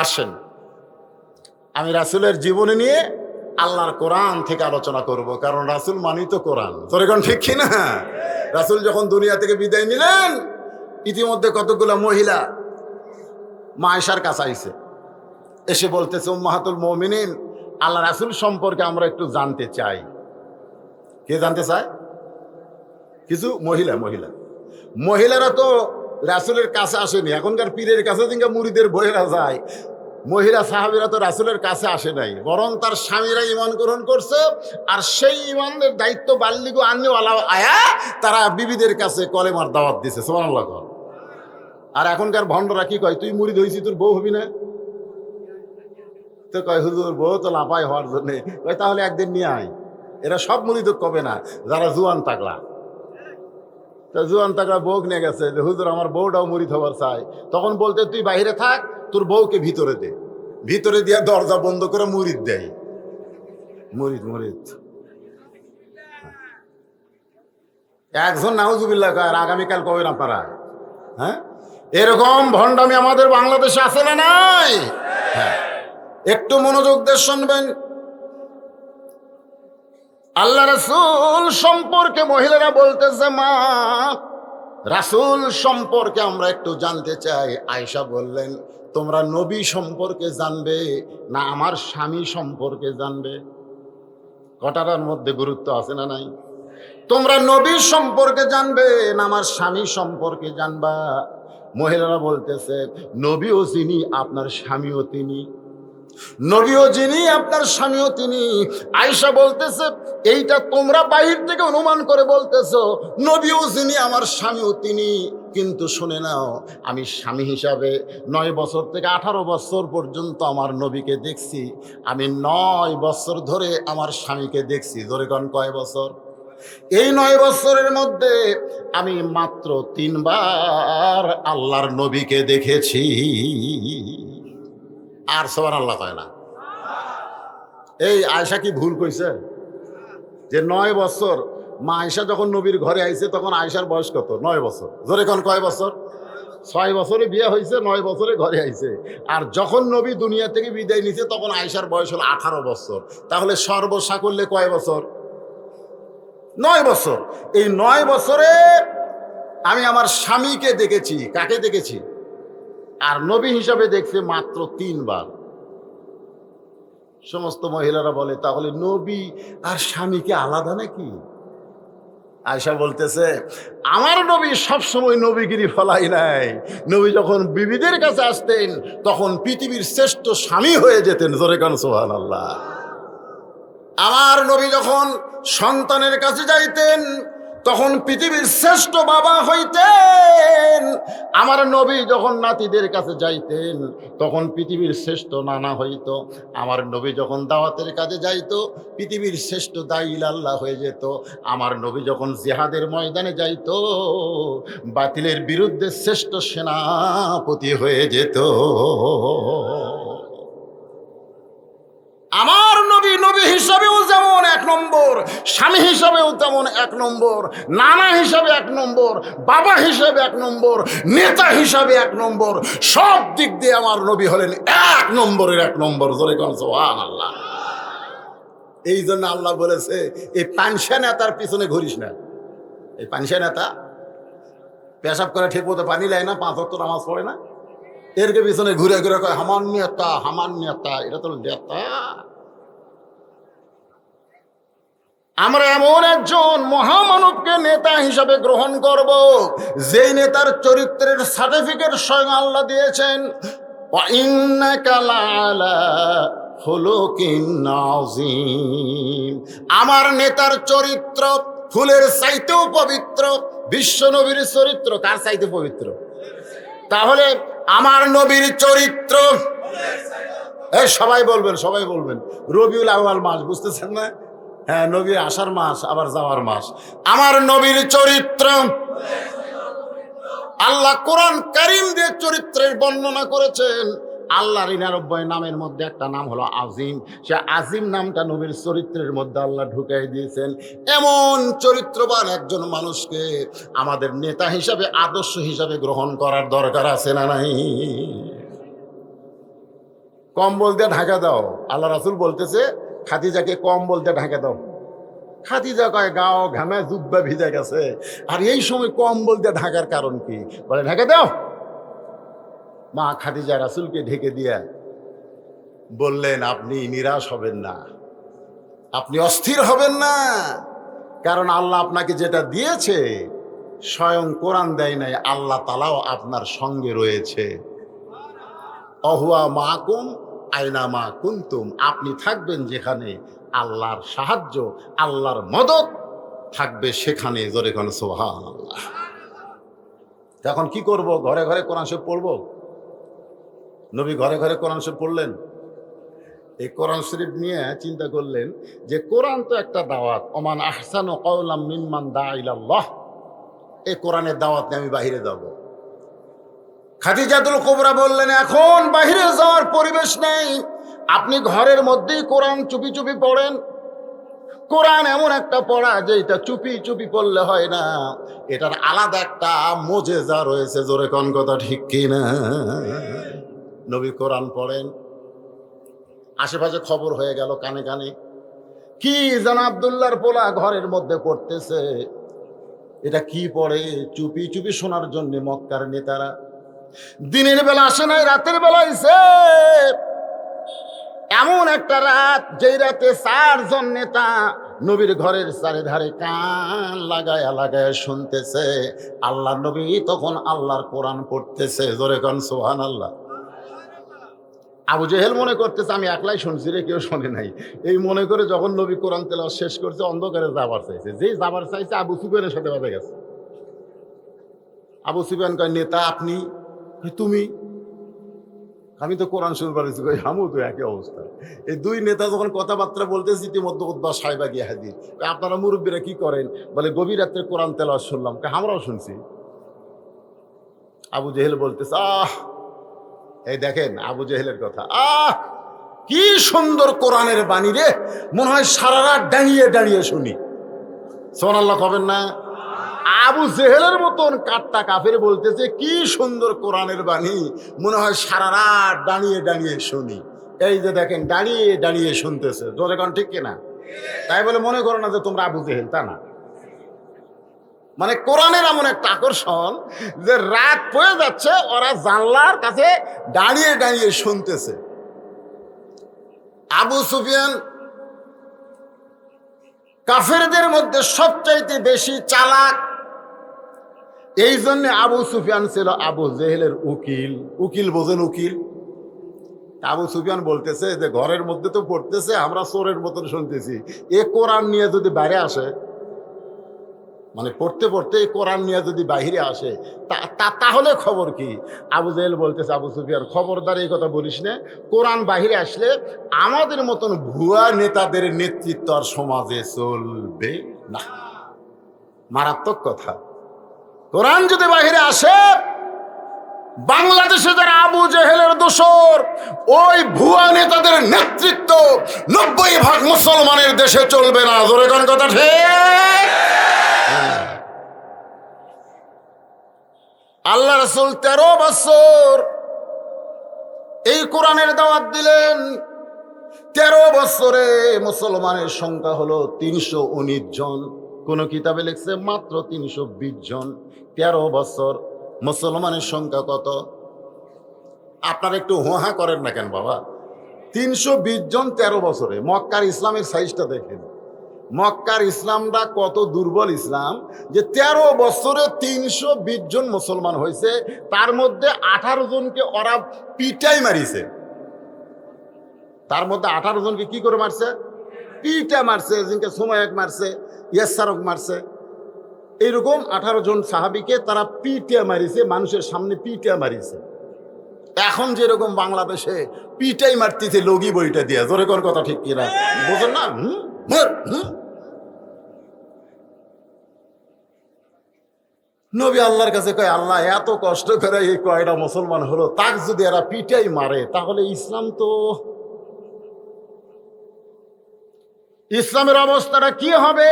আসেন আমি রাসূলের জীবনী নিয়ে আল্লাহর কোরআন থেকে আলোচনা করব, কারণ রাসূল মানি তো কোরআন। তোর এখন ঠিক কিনা? রাসূল যখন দুনিয়া থেকে বিদায় নিলেন, ইতিমধ্যে কতগুলো মহিলা মা আয়েশার কাছে আইছে, এসে বলতেছে, উম্মাহাতুল মুমিনিন, আল্লাহ রাসূল সম্পর্কে আমরা একটু জানতে চাই। কে জানতে চায়? কিছু মহিলারা তো রাসূলের কাছে আসেনি। এখনকার পীরের কাছে দিনকা মুরিদের বইয়েরা যায়, মহিলা সাহাবীরা তো রাসূলের কাছে আসে নাই, বরং তার স্বামীরা ঈমান গ্রহণ করছে। আর সেই ঈমানের দায়িত্ব বাল্লিগু আননেওয়ালা আয়া তারা বিবিদের কাছে কলেমার দাওয়াত দিছে। সুবহানাল্লাহ। আর এখনকার ভণ্ডরা কি কয়, তুই মুরিদ হইছিস, তোর বউ হবি না? তো কয়, হুজুর বউ তো লাপাই হওয়ার জন্যে। কয়, তাহলে একদিন নিয়ে আয়। এরা সব মুরিদ কবে না, যারা জুয়ান তাগলা। তা জুয়ান তাগলা বউ নিয়ে গেছে যে হুজুর আমার বউটাও মুরিদ হবার চায়। তখন বলতে, তুই বাইরে থাক, তোর বউকে ভিতরে দে। ভিতরে দিয়া দরজা বন্ধ করে মুরিদ দেয়। মুরিদ একজন নাউজুবিল্লাহ কয়, আর আগামীকাল কবেন আপনারা? হ্যাঁ, এরকম ভণ্ডামি আমাদের বাংলাদেশে আছে না নাই? হ্যাঁ, একটু মনোযোগ দিয়ে শুনবেন। আল্লাহ রাসূল সম্পর্কে মহিলারা বলতেছে, মা রাসূল সম্পর্কে আমরা একটু জানতে চাই। আয়েশা বললেন, তোমরা নবী সম্পর্কে জানবে না আমার স্বামী সম্পর্কে জানবে? কটার মধ্যে গুরুত্ব আছে না নাই? তোমরা নবী সম্পর্কে জানবে না আমার স্বামী সম্পর্কে জানবা? মহিলারা বলতেছে, নবীও যিনি আপনার স্বামীও তিনি, নবীও যিনি আপনার স্বামীও তিনি। আয়েশা বলতেছে, এইটা তোমরা বাহির থেকে অনুমান করে বলতেছো, নবীও যিনি আমার স্বামীও তিনি। কিন্তু শুনে নাও, আমি স্বামী হিসাবে 9 বছর থেকে 18 বছর পর্যন্ত আমার নবীকে দেখছি। আমি 9 বছর ধরে আমার স্বামীকে দেখছি। ধরে কোন কয় বছর? এই 9 বছরের মধ্যে আমি মাত্র 3 বার আল্লাহর নবীকে দেখেছি। আর সুবহানাল্লাহ কয় না? এই আয়েশা কি ভুল কইছে? যে 9 বছর মা আয়েশা যখন নবীর ঘরে আইছে তখন আয়েশার বয়স কত? 9 বছর। জোরে কোন কয় বছর? 6 বছরে বিয়ে হয়েছে, 9 বছরে ঘরে আইছে। আর যখন নবী দুনিয়া থেকে বিদায় নিছে তখন আয়েশার বয়স হলো 18 বছর। তাহলে সর্বসাকল্যে কয় বছর? 9 বছর। এই 9 বছরে আমি আমার স্বামীকে দেখেছি। কাকে দেখেছি? আর নবী হিসাবে দেখছে মাত্র 3 বার। সমস্ত মহিলারা বলে, তাহলে নবী আর স্বামীকে আলাদা নাকি? আয়েশা বলতেছে, আমার নবী সবসময় নবীগিরি ফলাই নাই। নবী যখন বিবিদের কাছে আসতেন তখন পৃথিবীর শ্রেষ্ঠ স্বামী হয়ে যেতেন। জোরে কান সুবহানাল্লাহ। আমার নবী যখন সন্তানের কাছে যাইতেন তখন পৃথিবীর শ্রেষ্ঠ বাবা হইতেন। আমার নবী যখন নাতিদের কাছে যাইতেন তখন পৃথিবীর শ্রেষ্ঠ নানা হইত। আমার নবী যখন দাওয়াতের কাজে যাইত পৃথিবীর শ্রেষ্ঠ দাঈল আল্লাহ হয়ে যেত। আমার নবী যখন জিহাদের ময়দানে যাইত বাতিলের বিরুদ্ধে শ্রেষ্ঠ সেনাপতি হয়ে যেত। আমার নবী নবী হিসাবেও যেমন 1 নম্বর, স্বামী হিসাবেও তেমন 1 নম্বর, নানা হিসাবে 1 নম্বর, বাবা হিসাবে 1 নম্বর, নেতা হিসাবে 1 নম্বর। সব দিক দিয়ে আমার নবী হলেন 1 নম্বরের 1 নম্বর। জোরে কোন সুবহানাল্লাহ। এই জন্য আল্লাহ বলেছে, এই পানসা নেতার পিছনে ঘুরিস না। এই পানসা নেতা পেশাব করে ঠিক মতো পানি নেয় না, 5 ওয়াক্ত নামাজ পড়ে না, এরকে পিছনে ঘুরে ঘুরে কয় হামান নেতা। এটা তো নেতা। আমরা এমন একজন মহামানবকে নেতা হিসাবে গ্রহণ করব যেই নেতার চরিত্রের সার্টিফিকেট স্বয়ং আল্লাহ দিয়েছেন। ওয়া ইন্নাকা লাআলা খুলুকিন আযীম। আমার নেতার চরিত্র ফুলের চাইতেও পবিত্র। বিশ্ব নবীর চরিত্র কার চাইতে পবিত্র? তাহলে আমার নবীর চরিত্র, এই সবাই বলবেন রবিউল আউয়াল মাস, বুঝতেছেন না? হ্যাঁ, নবীর আসার মাস আবার যাওয়ার মাস। আমার নবীর চরিত্র আল্লাহ কোরআন কারীম দিয়ে চরিত্রের বর্ণনা করেছেন। আল্লাহর 99 নামের মধ্যে একটা নাম হলো আজিম। সে আজিম নামটা নবীর চরিত্রের মধ্যে আল্লাহ ঢুকাই দিয়েছেন। এমন চরিত্রবান একজন মানুষকে আমাদের নেতা হিসাবে, আদর্শ হিসাবে গ্রহণ করার দরকার আছে না নাই? কম্বল দিয়ে ঢাকা দাও। আল্লাহ রাসূল বলতেছে খাদিজাকে কম্বল দিয়ে ঢাকা দাও। খাদিজা কয় গাও ঘামে জুব্বা ভিজে গেছে, আর এই সময় কম্বল দিয়ে ঢাকার কারণ কি? বলে ঢেকে দাও। মা খাদিজা রাসূলকে ঢেকে দিয়া বললেন, আপনি নিরাশ হবেন না, আপনি অস্থির হবেন না, কারণ আল্লাহ আপনাকে যেটা দিয়েছে স্বয়ং কোরআন দেয় নাই, আল্লাহ তাআলাও আপনার সঙ্গে রয়েছে। অহুয়া মাকুম আইনা মা কুনতুম, আপনি থাকবেন যেখানে আল্লাহর সাহায্য আল্লাহর মদদ থাকবে সেখানে। জোরে কোন সুবহানাল্লাহ। এখন কি করব? ঘরে ঘরে কোরআন শরীফ পড়ব? নবী ঘরে ঘরে কোরআন শরীফ পড়লেন। এই কোরআন শরীফ নিয়ে চিন্তা করলেন যে কোরআন তো একটা দাওয়াত, ওমান আহসানু কাওলাম মিম্মান দাআ ইলাল্লাহ, এই কোরআনের দাওয়াত নিয়ে আমি বাইরে যাব। খাদিজাতুল কুবরা বললেন, এখন বাইরে যাওয়ার পরিবেশ নেই, আপনি ঘরের মধ্যেই কোরআন চুপি চুপি পড়েন। কোরআন এমন একটা পড়া যে এটা চুপি চুপি পড়লে হয় না, এটার আলাদা একটা মুজিজা রয়েছে। জোরে কোন কথা ঠিক কিনা? নবী কোরআন পড়েন, আশেপাশে খবর হয়ে গেল কানে কানে, কি যেন আব্দুল্লাহর পোলা ঘরের মধ্যে পড়তেছে। এটা কি পড়ে? চুপি চুপি শোনার জন্য মক্কার নেতারা দিনের বেলা আসে নাই, রাতের বেলা আইছে। এমন একটা রাত, যেই রাতে 4 জন নেতা নবীর ঘরের চারিধারে কান লাগায় লাগায় শুনতেছে। আল্লাহ নবী তখন আল্লাহর কোরআন পড়তেছে। জোরে কোন সুবহানাল্লাহ। আবু জেহেল মনে করতেছে আমি একলাই শুনছি রে, কেউ শোনে নাই। এই মনে করে যখন নবী কোরআন তেলাওয়াত শেষ করছে, অন্ধকারে যাবার চাইছে। যেই যাবার চাইছে আবু সুফিয়ানের সাথে বাধা গেছে। আবু সুফিয়ান কয়, নেতা আপনি? তুমি? আমি তো কোরআন শুরু করেছি। কই আমু তো একই অবস্থা। এই দুই নেতা যখন কথাবার্তা বলতেছি, ইতিমধ্যে উদ্বা সাহেবা গিয়ে হাজির। আপনারা মুরব্বীরা কি করেন? বলে গভীর রাত্রে কোরআন তেলাওয়াত শুনলাম। আমরাও শুনছি। আবু জেহেল বলতেছে, এই দেখেন আবু জেহেলের কথা, কি সুন্দর কোরআনের বাণী রে, মনে হয় সারা রাত দাঁড়িয়ে দাঁড়িয়ে শুনি। সুবহানাল্লাহ কবেন না? আবু জেহেলের মতন কাট্টা কাফের বলতেছে কি সুন্দর কোরআনের বাণী, মনে হয় সারা রাত দাঁড়িয়ে দাঁড়িয়ে শুনি। এই যে দেখেন দাঁড়িয়ে দাঁড়িয়ে শুনতেছে। জোরে কোন ঠিক কিনা? তাই বলে মনে করো না যে তোমরা আবু জেহেল, তা না। মানে কোরআনের এমন একটা আকর্ষণ যে রাত পড়ে যাচ্ছে, ওরা জানলার কাছে দাঁড়িয়ে দাঁড়িয়ে শুনতেছে। আবু সুফিয়ান কাফেরদের মধ্যে সবচাইতে বেশি চালাক। এই জন্য আবু সুফিয়ান ছিল আবু জেহেলের উকিল। উকিল বোঝেন? উকিল। আবু সুফিয়ান বলতেছে যে ঘরের মধ্যে তো পড়তেছে, আমরা চোরের মতন শুনতেছি, এ কোরআন নিয়ে যদি বাইরে আসে, মানে পড়তে পড়তে কোরআন নিয়ে যদি বাহিরে আসে, তাহলে খবর কি? আবু জেহেল বলতেছে, আবু সুফিয়ান খবরদার এই কথা বলিস না, কোরআন বাহিরে আসলে আমাদের মতন ভুয়া নেতাদের নেতৃত্ব আর সমাজে চলবে না। মারাত্মক কথা। কোরআন যদি বাহিরে আসে, বাংলাদেশে যারা আবু জেহেলের দোসর, ওই ভুয়া নেতাদের নেতৃত্ব 90% মুসলমানের দেশে চলবে না। জোরে কোন কথা ঠিক? আল্লাহ রাসূল 13 বছর এই কোরআনের দাওয়াত দিলেন। 13 বছরে মুসলমানের সংখ্যা হলো 319 জন। কোন কিতাবে লিখছে মাত্র 320 জন। 13 বছর মুসলমানের সংখ্যা কত? আপনারা একটু হোহা করেন না কেন বাবা? 320 জন 13 বছরে। মক্কার ইসলামের সাইজটা দেখেন। মক্কার ইসলামটা কত দুর্বল ইসলাম যে 13 বছরে 320 জন মুসলমান হয়েছে। তার মধ্যে 18 জনকে ওরা পিটাই মারিছে। তার মধ্যে 18 জনকে কি করে মারছে? পিটা মারছে। জিনকে সুমাইয়াক মারছে, ইয়াসারক মারছে। এইরকম 18 জন সাহাবীকে তারা পিটা মারিছে, মানুষের সামনে পিটা মারিছে। এখন যেরকম বাংলাদেশে পিটাই মারতেছে লগি বইটা দিয়ে। জোরে কোন কথা ঠিক কিনা? বোঝেন না? নবী আল্লাহর কাছে কয়, আল্লাহ এত কষ্ট করে এই কয়টা মুসলমান হলো, তাক যদি এরা পিটাই মারে, তাহলে ইসলাম তো, ইসলামের অবস্থাটা কি হবে?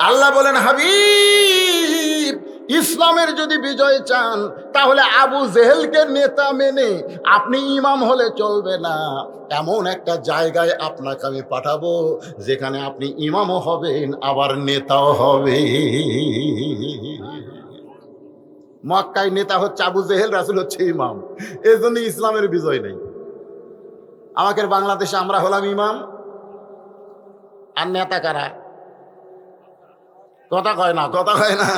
আল্লাহ বলেন, হাবিব ইসলামের যদি বিজয় চান তাহলে আবু জেহেলকে নেতা মেনে আপনি ইমাম হলে চলবে না। এমন একটা জায়গায় আপনাকে আমি পাঠাবো যেখানে আপনি ইমামও হবেন আবার নেতাও হবে। মক্কায় নেতা হচ্ছে আবু জেহেল, রাসূল হচ্ছে ইমাম। এই জন্য ইসলামের বিজয় নেই। আমাদের বাংলাদেশে আমরা হলাম ইমাম আর নেতা কারা? কথা কয় না, কথা কয় না।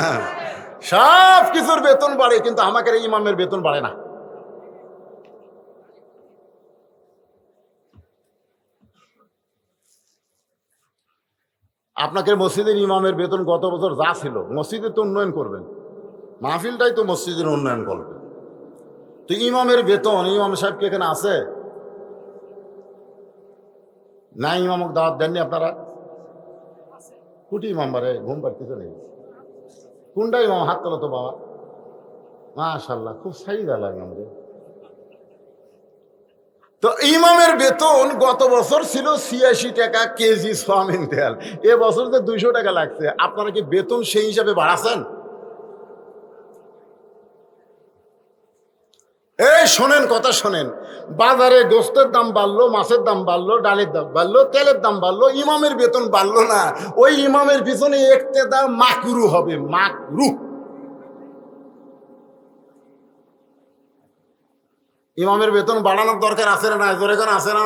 সব কিছুর বেতন বাড়ে কিন্তু আমাদের ইমামের বেতন বাড়ে না। আপনাকে মসজিদের ইমামের বেতন গত বছর যা ছিল, মসজিদের তো উন্নয়ন করবেন, মাহফিলটাই তো মসজিদের উন্নয়ন করবেন। তো ইমামের বেতন, ইমাম সাহেব কি এখানে আছে না? ইমামক দাওয়াত দেননি আপনারা? কুটি ইমাম বারে ঘুম পাড়তেছে নেই? কোনটা ইমাম? হাত তোলো তো বাবা। মাশাআল্লাহ, খুব সাইদা লাগে আমাদের। তো ইমামের বেতন গত বছর ছিল ৮৬ টাকা কেজি সোয়াবিন তেল, এ বছর তো ২০০ টাকা লাগছে। আপনারা কি বেতন সেই হিসাবে বাড়াচ্ছেন? এই শোনেন, কথা শোনেন, বাজারে গোস্তের দাম বাড়লো, মাছের দাম বাড়লো, ডালের দাম বাড়লো, তেলের দাম বাড়লো, ইমামের বেতন বাড়লো না। ওই ইমামের পিছনে ইক্তেদা মাকরু হবে, মাকরু। ইমামের বেতন বাড়ানোর দরকার আছে না? জোরে করে আছে না?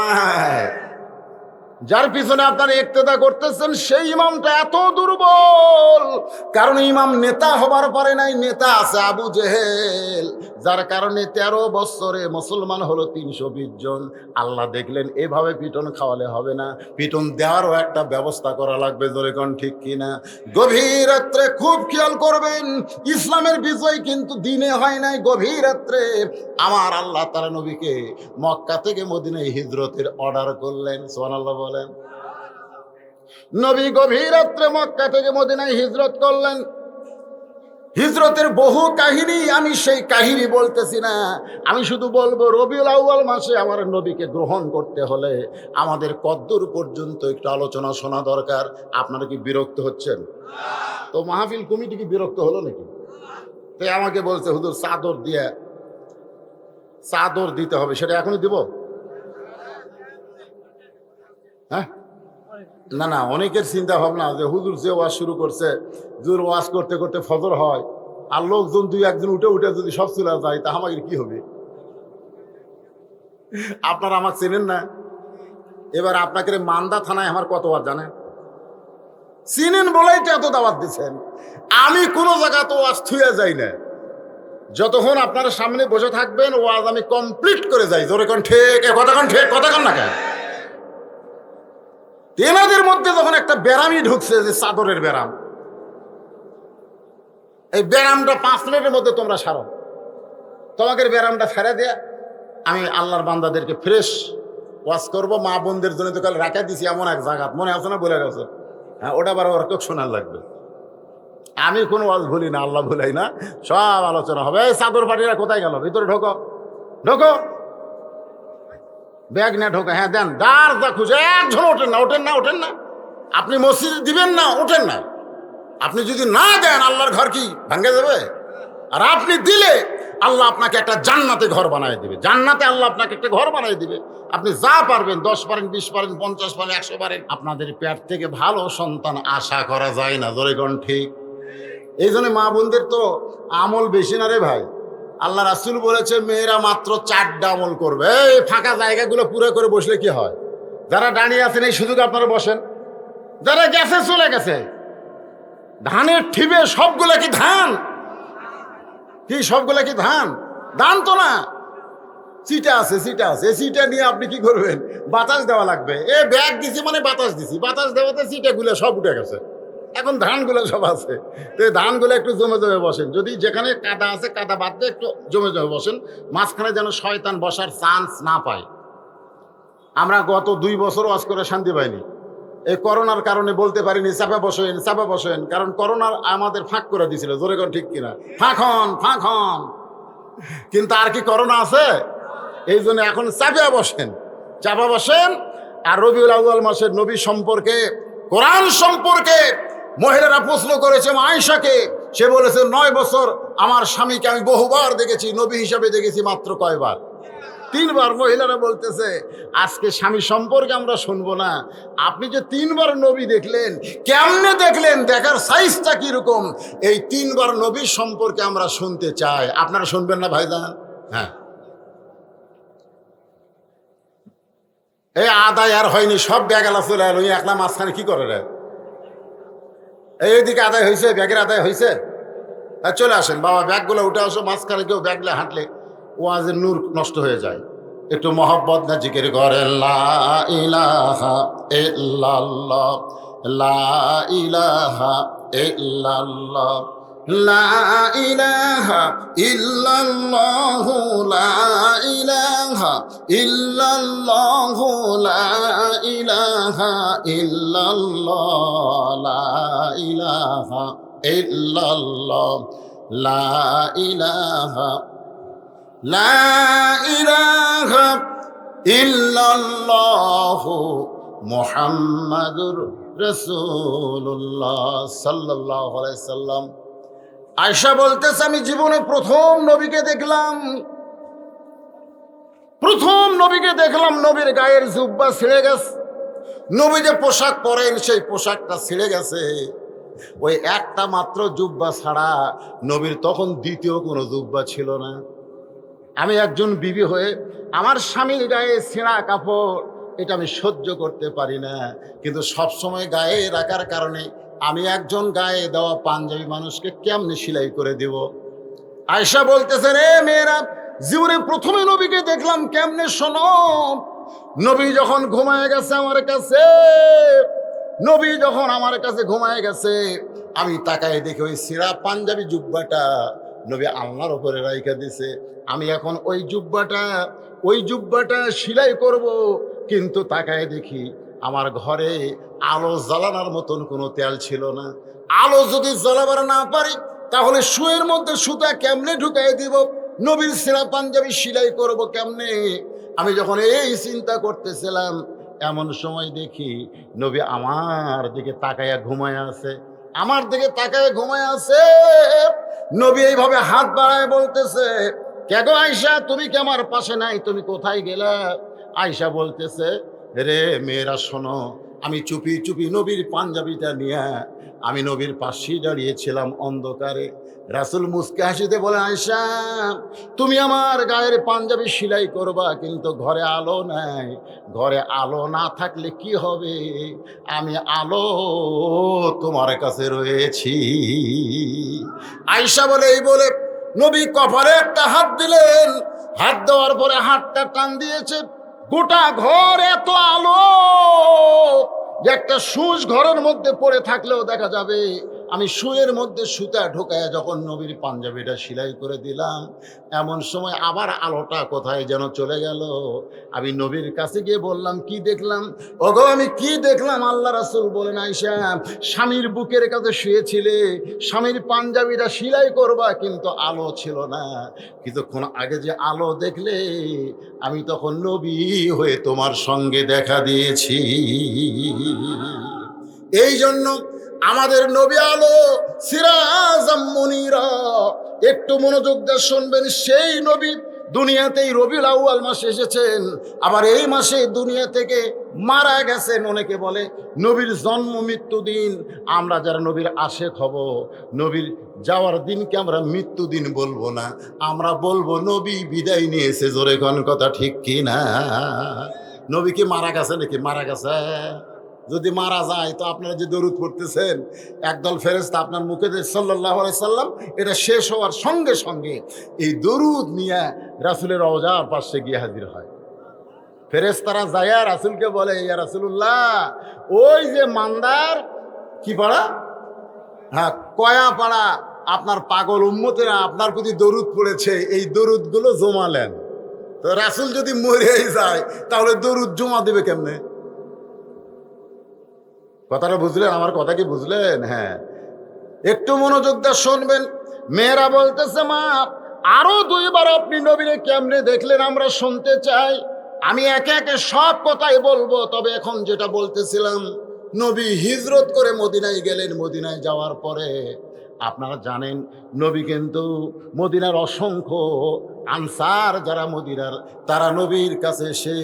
যার পিছনে আপনারা ইক্তেদা করতেছেন সেই ইমামটা এত দুর্বল, কারণ ইমাম নেতা হবার পরে নাই, নেতা আছে আবু জেহেল, যার কারণে ১৩ বছরে মুসলমান হলো ৩২০ জন। আল্লাহ দেখলেন এভাবে পিটন খাওয়ালে হবে না, পিটন দেওয়ারও একটা ব্যবস্থা করা লাগবে। জোরে কোন ঠিক কিনা? গভীর রাত্রে খুব খেয়াল করবেন, ইসলামের বিজয় কিন্তু দিনে হয় নাই, গভীর রাত্রে আমার আল্লাহ তাআলা নবীকে মক্কা থেকে মদিনায় হিজরতের অর্ডার করলেন। সুবহানাল্লাহ বলেন। নবী গভীর রাত্রে মক্কা থেকে মদিনায় হিজরত করলেন। হিজরতের বহু কাহিনী, আমি সেই কাহিনী বলতেছি না, আমি শুধু বলবো রবিউল আউয়াল মাসে আমার নবীকে গ্রহণ করতে হলে আমাদের কদ্দূর পর্যন্ত একটু আলোচনা শোনা দরকার। আপনারা কি বিরক্ত হচ্ছেন? তো মাহফিল কমিটি কি বিরক্ত হলো নাকি? তাই আমাকে বলছে হুজুর চাদর দিয়ে, চাদর দিতে হবে, সেটা এখনই দিব? হ্যাঁ, না না, অনেকের চিন্তা ভাবনা যে হুজুর যে ওয়াজ শুরু করছে, হুজুর ওয়াজ করতে করতে ফজর হয়, আর লোকজন দুই একজন উঠে উঠে যদি সব চলে যায় তা আমাদের কি হবে? আপনারা আমাকে চেনেন না। এবার আপনাকে মান্দা থানায় আমার কত ওয়াজ জানেন? চিনেন বলেই তো এত দাওয়াত দিচ্ছেন। আমি কোনো জায়গা তো ওয়াজ থুয়ে যাই না, যতক্ষণ আপনারা সামনে বসে থাকবেন ওয়াজ আমি কমপ্লিট করে যাই। জোরে কোন ঠিক, কথা কোন ঠিক, কথা কোন না কেন? তেনাদের মধ্যে যখন একটা ব্যারামই ঢুকছে, যে চাদরের ব্যারাম, এই ব্যারামটা ৫ মিনিটের মধ্যে তোমরা সারো। তোমাকে ব্যারামটা ফেরে দিয়ে আমি আল্লাহর বান্দাদেরকে ফ্রেশ ওয়াজ করবো। মা বোনদের জন্য তো কাল রাখা দিছি এমন এক জায়গা, মনে আছে না? বলে গেছে। হ্যাঁ, ওটা আবার ওর শোনার লাগবে। আমি কোনো ওয়াজ ভুলি না, আল্লাহ ভুলাই না, সব আলোচনা হবে। এই চাদর পাটিরা কোথায় গেল? ভিতরে ঢোকো, ঢোকো, ব্যাগ না ঢোকে। হ্যাঁ দেন, যার যা খুঁজে। একজন ওঠেন না, ওঠেন না, ওঠেন না। আপনি মসজিদে দিবেন না, ওঠেন না। আপনি যদি না দেন আল্লাহর ঘর কি ভাঙ্গে যাবে? আর আপনি দিলে আল্লাহ আপনাকে একটা জান্নাতে ঘর বানায় দিবে। জান্নাতে আল্লাহ আপনাকে একটা ঘর বানায় দিবে। আপনি যা পারবেন, ১০ পারেন, ২০ পারেন, ৫০ পারেন, ১০০ পারেন। আপনাদের পেট থেকে ভালো সন্তান আশা করা যায় না। জোরে কোন ঠিক? এই জন্য মা বোনদের তো আমল বেশি না রে ভাই। আল্লাহ রাসূল বলেছে মেয়েরা মাত্র 4টা আমল করবে। এই ফাঁকা জায়গাগুলো পুরো করে বসলে কি হয়? যারা দাঁড়িয়ে আছেন এই সুযোগ আপনারা বসেন, যারা গেছে চলে গেছে। ধানের ঠিবে সবগুলা কি ধান? কি সবগুলা কি ধান? ধান তো না, চিটা আছে, চিটা আছে। এই চিটা নিয়ে আপনি কি করবেন? বাতাস দেওয়া লাগবে। এ ব্যাগ দিছি মানে বাতাস দিছি, বাতাস দেওয়াতে চিটাগুলো সব উঠে গেছে। এখন ধানগুলো সব আছে। তো এই ধানগুলো একটু জমে জমে বসেন। যদি যেখানে কাদা আছে কাদা বাদ দিয়ে একটু জমে জমে বসেন, মাঝখানে যেন শয়তান বসার চান্স না পায়। আমরা গত ২ বছর ওয়াজ করে শান্তি পাইনি। এই করোনার কারণে বলতে পারিনি চাপা বসেন, চাপা বসেন, কারণ করোনার আমাদের ফাঁক করে দিয়েছিল। জোরে কোন ঠিক কিনা? ফাঁক হন, ফাঁক হন। কিন্তু আর কি করোনা আছে? এই জন্য এখন চাপা বসেন, চাপা বসেন। আর রবিউল আউয়াল মাসের নবী সম্পর্কে, কোরআন সম্পর্কে মহিলারা প্রশ্ন করেছে আয়েশাকে, সে বলেছে 9 বছর আমার স্বামীকে আমি বহুবার দেখেছি, নবী হিসাবে দেখেছি মাত্র কয়বার? 3 বার। মহিলারা বলতেছে আজকে স্বামী সম্পর্কে আমরা শুনবো না, আপনি যে 3 বার নবী দেখলেন, কেমনে দেখলেন, দেখার সাইজটা কিরকম, এই 3 বার নবীর সম্পর্কে আমরা শুনতে চাই। আপনারা শুনবেন না ভাইজান? হ্যাঁ, এই আদায় আর হয়নি, সব ব্যাগ আলা চলে এলো, একলা মাঝখানে কি করে রে? এইদিকে আদায় হয়েছে, ব্যাগের আদায় হয়েছে। চলে আসেন বাবা, ব্যাগগুলো উঠে আসো, মাঝখানে কেউ ব্যাগলে হাঁটলে ওয়াজের নূর নষ্ট হয়ে যায়। একটু মহব্বত না জিকির করেন, লা ইলাহা ইল্লাল্লাহ, লা ইলাহা ইল্লাল্লাহ, লা ইলাহা ইল্লাল্লাহ, লা ইলাহা ইল্লাল্লাহ, লা ইলাহা ইল্লাল্লাহ, লা ইলাহা ইল্লাল্লাহ, লা ইলাহা, লা ইলাহা ইল্লাল্লাহ, মুহাম্মাদুর রাসূলুল্লাহ সাল্লাল্লাহু আলাইহি সাল্লাম। আয়েশা বলতেছে আমি জীবনে প্রথম নবীকে দেখলাম, নবীর গায়ের জুব্বা ছিঁড়ে গেছে, নবী যে পোশাক পরেন সেই পোশাকটা ছিঁড়ে গেছে। ওই একটা মাত্র জুব্বা ছাড়া নবীর তখন দ্বিতীয় কোনো জুব্বা ছিল না। আমি একজন বিবি হয়ে আমার স্বামীর গায়ে ছেঁড়া কাপড় এটা আমি সহ্য করতে পারি না, কিন্তু সব সময় গায়ে রাখার কারণে আমি একজন গায়ে দেওয়া পাঞ্জাবি মানুষকে কেমনে সেলাই করে দিব। আয়েশা বলতেছে রে মেয়েরা, জীবনে প্রথমে নবীকে দেখলাম কেমনে শোনো। নবী যখন ঘুমায় গেছে আমার কাছে, নবী যখন আমার কাছে ঘুমায় গেছে, আমি তাকায় দেখি ওই ছিঁড়া পাঞ্জাবি জুব্বাটা নবী আল্লাহর উপরে রাইখা দিছে। আমি এখন ওই জুব্বাটা সেলাই করব, কিন্তু তাকায় দেখি আমার ঘরে আলো জ্বালানোর মতন কোনো তেল ছিল না। আলো যদি জ্বালাবার না পারি তাহলে শুয়ের মধ্যে সুতা কেমনে ঢুকাই দিব, নবীর ছেঁড়া পাঞ্জাবি সেলাই করব কেমনে। আমি যখন এই চিন্তা করতেছিলাম, এমন সময় দেখি নবী আমার দিকে তাকায়া ঘুমায় আছে, নবী এইভাবে হাত বাড়ায় বলতেছে, কে গো আয়েশা, তুমি কি আমার পাশে নাই, তুমি কোথায় গেলা? আয়েশা বলতেছে রে মেয়েরা শোনো, আমি চুপি চুপি নবীর পাঞ্জাবিটা নিয়ে আমি নবীর পাশেই দাঁড়িয়েছিলাম অন্ধকারে। রাসূল মুস্কে হাসিতে বলে, আয়েশা তুমি আমার গায়ের পাঞ্জাবি সেলাই করবা, কিন্তু ঘরে আলো নাই। ঘরে আলো না থাকলে কি হবে, আমি আলো তোমার কাছে রয়েছি। আয়েশা বলে, এই বলে নবী কপালে একটা হাত দিলেন, হাত দেওয়ার পরে হাতটা টান দিয়েছে, গোটা ঘর এত আলো যে একটা সুচ ঘরের মধ্যে পড়ে থাকলেও দেখা যাবে। আমি শুয়ের মধ্যে সুতা ঢোকায় যখন নবীর পাঞ্জাবিটা সেলাই করে দিলাম, এমন সময় আবার আলোটা কোথায় যেন চলে গেল। আমি নবীর কাছে গিয়ে বললাম, কি দেখলাম? ওগো আমি কি দেখলাম? আল্লাহ রাসূল বলেন, আয়েশা স্বামীর বুকের কাছে শুয়েছিলে, স্বামীর পাঞ্জাবিটা সেলাই করবা, কিন্তু আলো ছিল না। কিছুক্ষণ আগে যে আলো দেখলে, আমি তখন নবী হয়ে তোমার সঙ্গে দেখা দিয়েছি। এই জন্য আমাদের নবী আলো, সিরাজাম মুনীরা। একটু মনোযোগ দিয়ে শুনবেন, সেই নবী দুনিয়াতেই রবিউল আউয়াল মাসে এসেছেন, আবার এই মাসে দুনিয়া থেকে মারা গেছেন। অনেকে বলে নবীর জন্ম মৃত্যু দিন, আমরা যারা নবীর আশেক হব, নবীর যাওয়ার দিনকে আমরা মৃত্যু দিন বলবো না, আমরা বলবো নবী বিদায় নিয়েছে। জোরে কোন কথা ঠিক কি না? নবী কি মারা গেছে নাকি? মারা গেছে। যদি মারা যায় তো আপনারা যে দরুদ পড়তেছেন, একদল ফেরেশতা আপনার মুখে যে সাল্লাল্লাহু আলাইহি সাল্লাম, এটা শেষ হওয়ার সঙ্গে সঙ্গে এই দরুদ নিয়ে রাসূলের রওজার পাশে গিয়ে হাজির হয়। ফেরেশতারা যায় রাসূলকে বলে, ইয়া রাসূলুল্লাহ, ওই যে মান্দার কি পাড়া, হ্যাঁ কয়া পাড়া, আপনার পাগল উম্মতেরা আপনার প্রতি দরুদ পড়েছে, এই দরুদগুলো জমালেন। তো রাসূল যদি মরেই যায় তাহলে দরুদ জমা দেবে কেমনে? কথাটা বুঝলেন? আমার কথা কি বুঝলেন? হ্যাঁ, একটু মনোযোগ দিয়ে শুনবেন। মেয়েরা বলতেছে, মা আরো 2 বার আপনি নবীরে কেমনে দেখলেন আমরা শুনতে চাই। আমি একে একে সব কথাই বলবো, তবে এখন যেটা বলতেছিলাম, নবী হিজরত করে মদিনায় গেলেন। মদিনায় যাওয়ার পরে আপনারা জানেন নবী কিন্তু মদিনার অসংখ্য আনসার যারা মদিনার, তারা নবীর কাছে এসে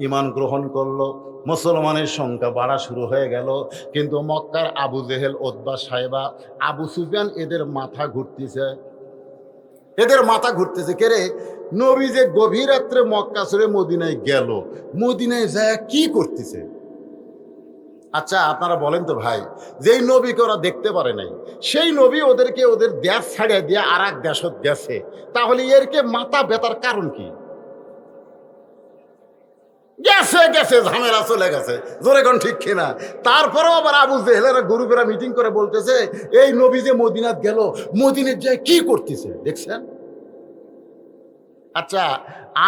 ঈমান গ্রহণ করলো। মুসলমানের সংখ্যা বাড়া শুরু হয়ে গেল। কিন্তু মক্কার আবু জেহেল, উতবা, সাইবা, আবু সুফিয়ান এদের মাথা ঘুরতেছে, এদের মাথা ঘুরতেছে। কেরে নবী যে গভীর রাত্রে মক্কা ছেড়ে মদিনায় গেল, মদিনায় যায় কি করতেছে? আচ্ছা আপনারা বলেন তো ভাই, যেই নবীকে ওরা দেখতে পারে নাই, সেই নবী ওদেরকে ওদের দেশ ছাড়িয়ে দিয়ে আর এক দেশত গেছে, তাহলে এরকে মাথা ব্যথার কারণ কি? গেছে গেছে ঝামেলা চলে গেছে, জোরে কোন ঠিক কিনা? তারপরেও আবার আবু জেহেলের গ্রুপেরা মিটিং করে বলতেছে এই নবী যে মদিনাত গেল, মদিনায় যায় কি করতেছে দেখছেন? আচ্ছা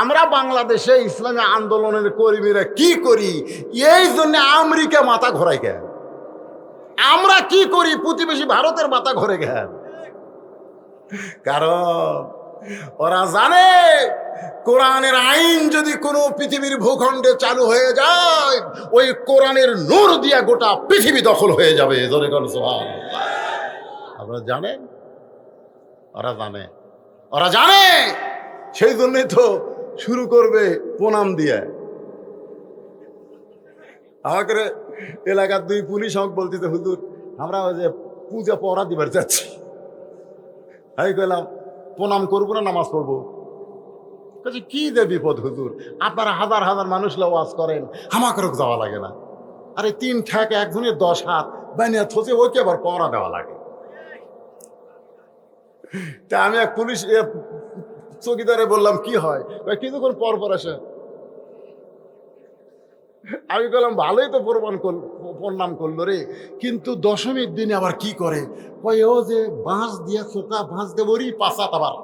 আমরা বাংলাদেশে ইসলামী আন্দোলনের কর্মীরা কি করি, এই জন্য আমেরিকা মাথা ঘোরাই গেল। আমরা কি করি, প্রতিবেশী ভারতের মাথা ঘুরে গেল। কারণ ওরা জানে কোরআনের আইন যদি কোনো পৃথিবীর ভূখণ্ডে চালু হয়ে যায়, ওই কোরআনের নূর দিয়া গোটা পৃথিবী দখল হয়ে যাবে। আপনারা জানেন, ওরা জানে, ওরা জানে। সেই জন্যই তো শুরু করবে প্রণাম দিয়ে। আমাকে এলাকার দুই পুলিশ আমাকে বলতেছে হুজুর আমরা ওই যে পূজা পড়া দিবার যাচ্ছি। আমি কইলাম প্রণাম করবো না নামাজ পড়বো? কাজে কি যে বিপদ হুজুর, আপনারা হাজার হাজার মানুষ ওয়াজ করেন, আমাকে যাওয়া লাগে না? আরে 3 ঠ্যাক একজনের 10 হাত বানিয়ে থোচে, ওকে আবার পড়া দেওয়া লাগে। তা আমি এক পুলিশ চৌকিদারে বললাম কি হয়, কিছুক্ষণ পর পর আসে। আমি বললাম ভালোই তো প্রণাম করলো রে, কিন্তু দশমীর দিনে আবার কি করে, ও যে বাঁশ দিয়ে চোকা বাঁশ দেব ওরই পাশাত আবার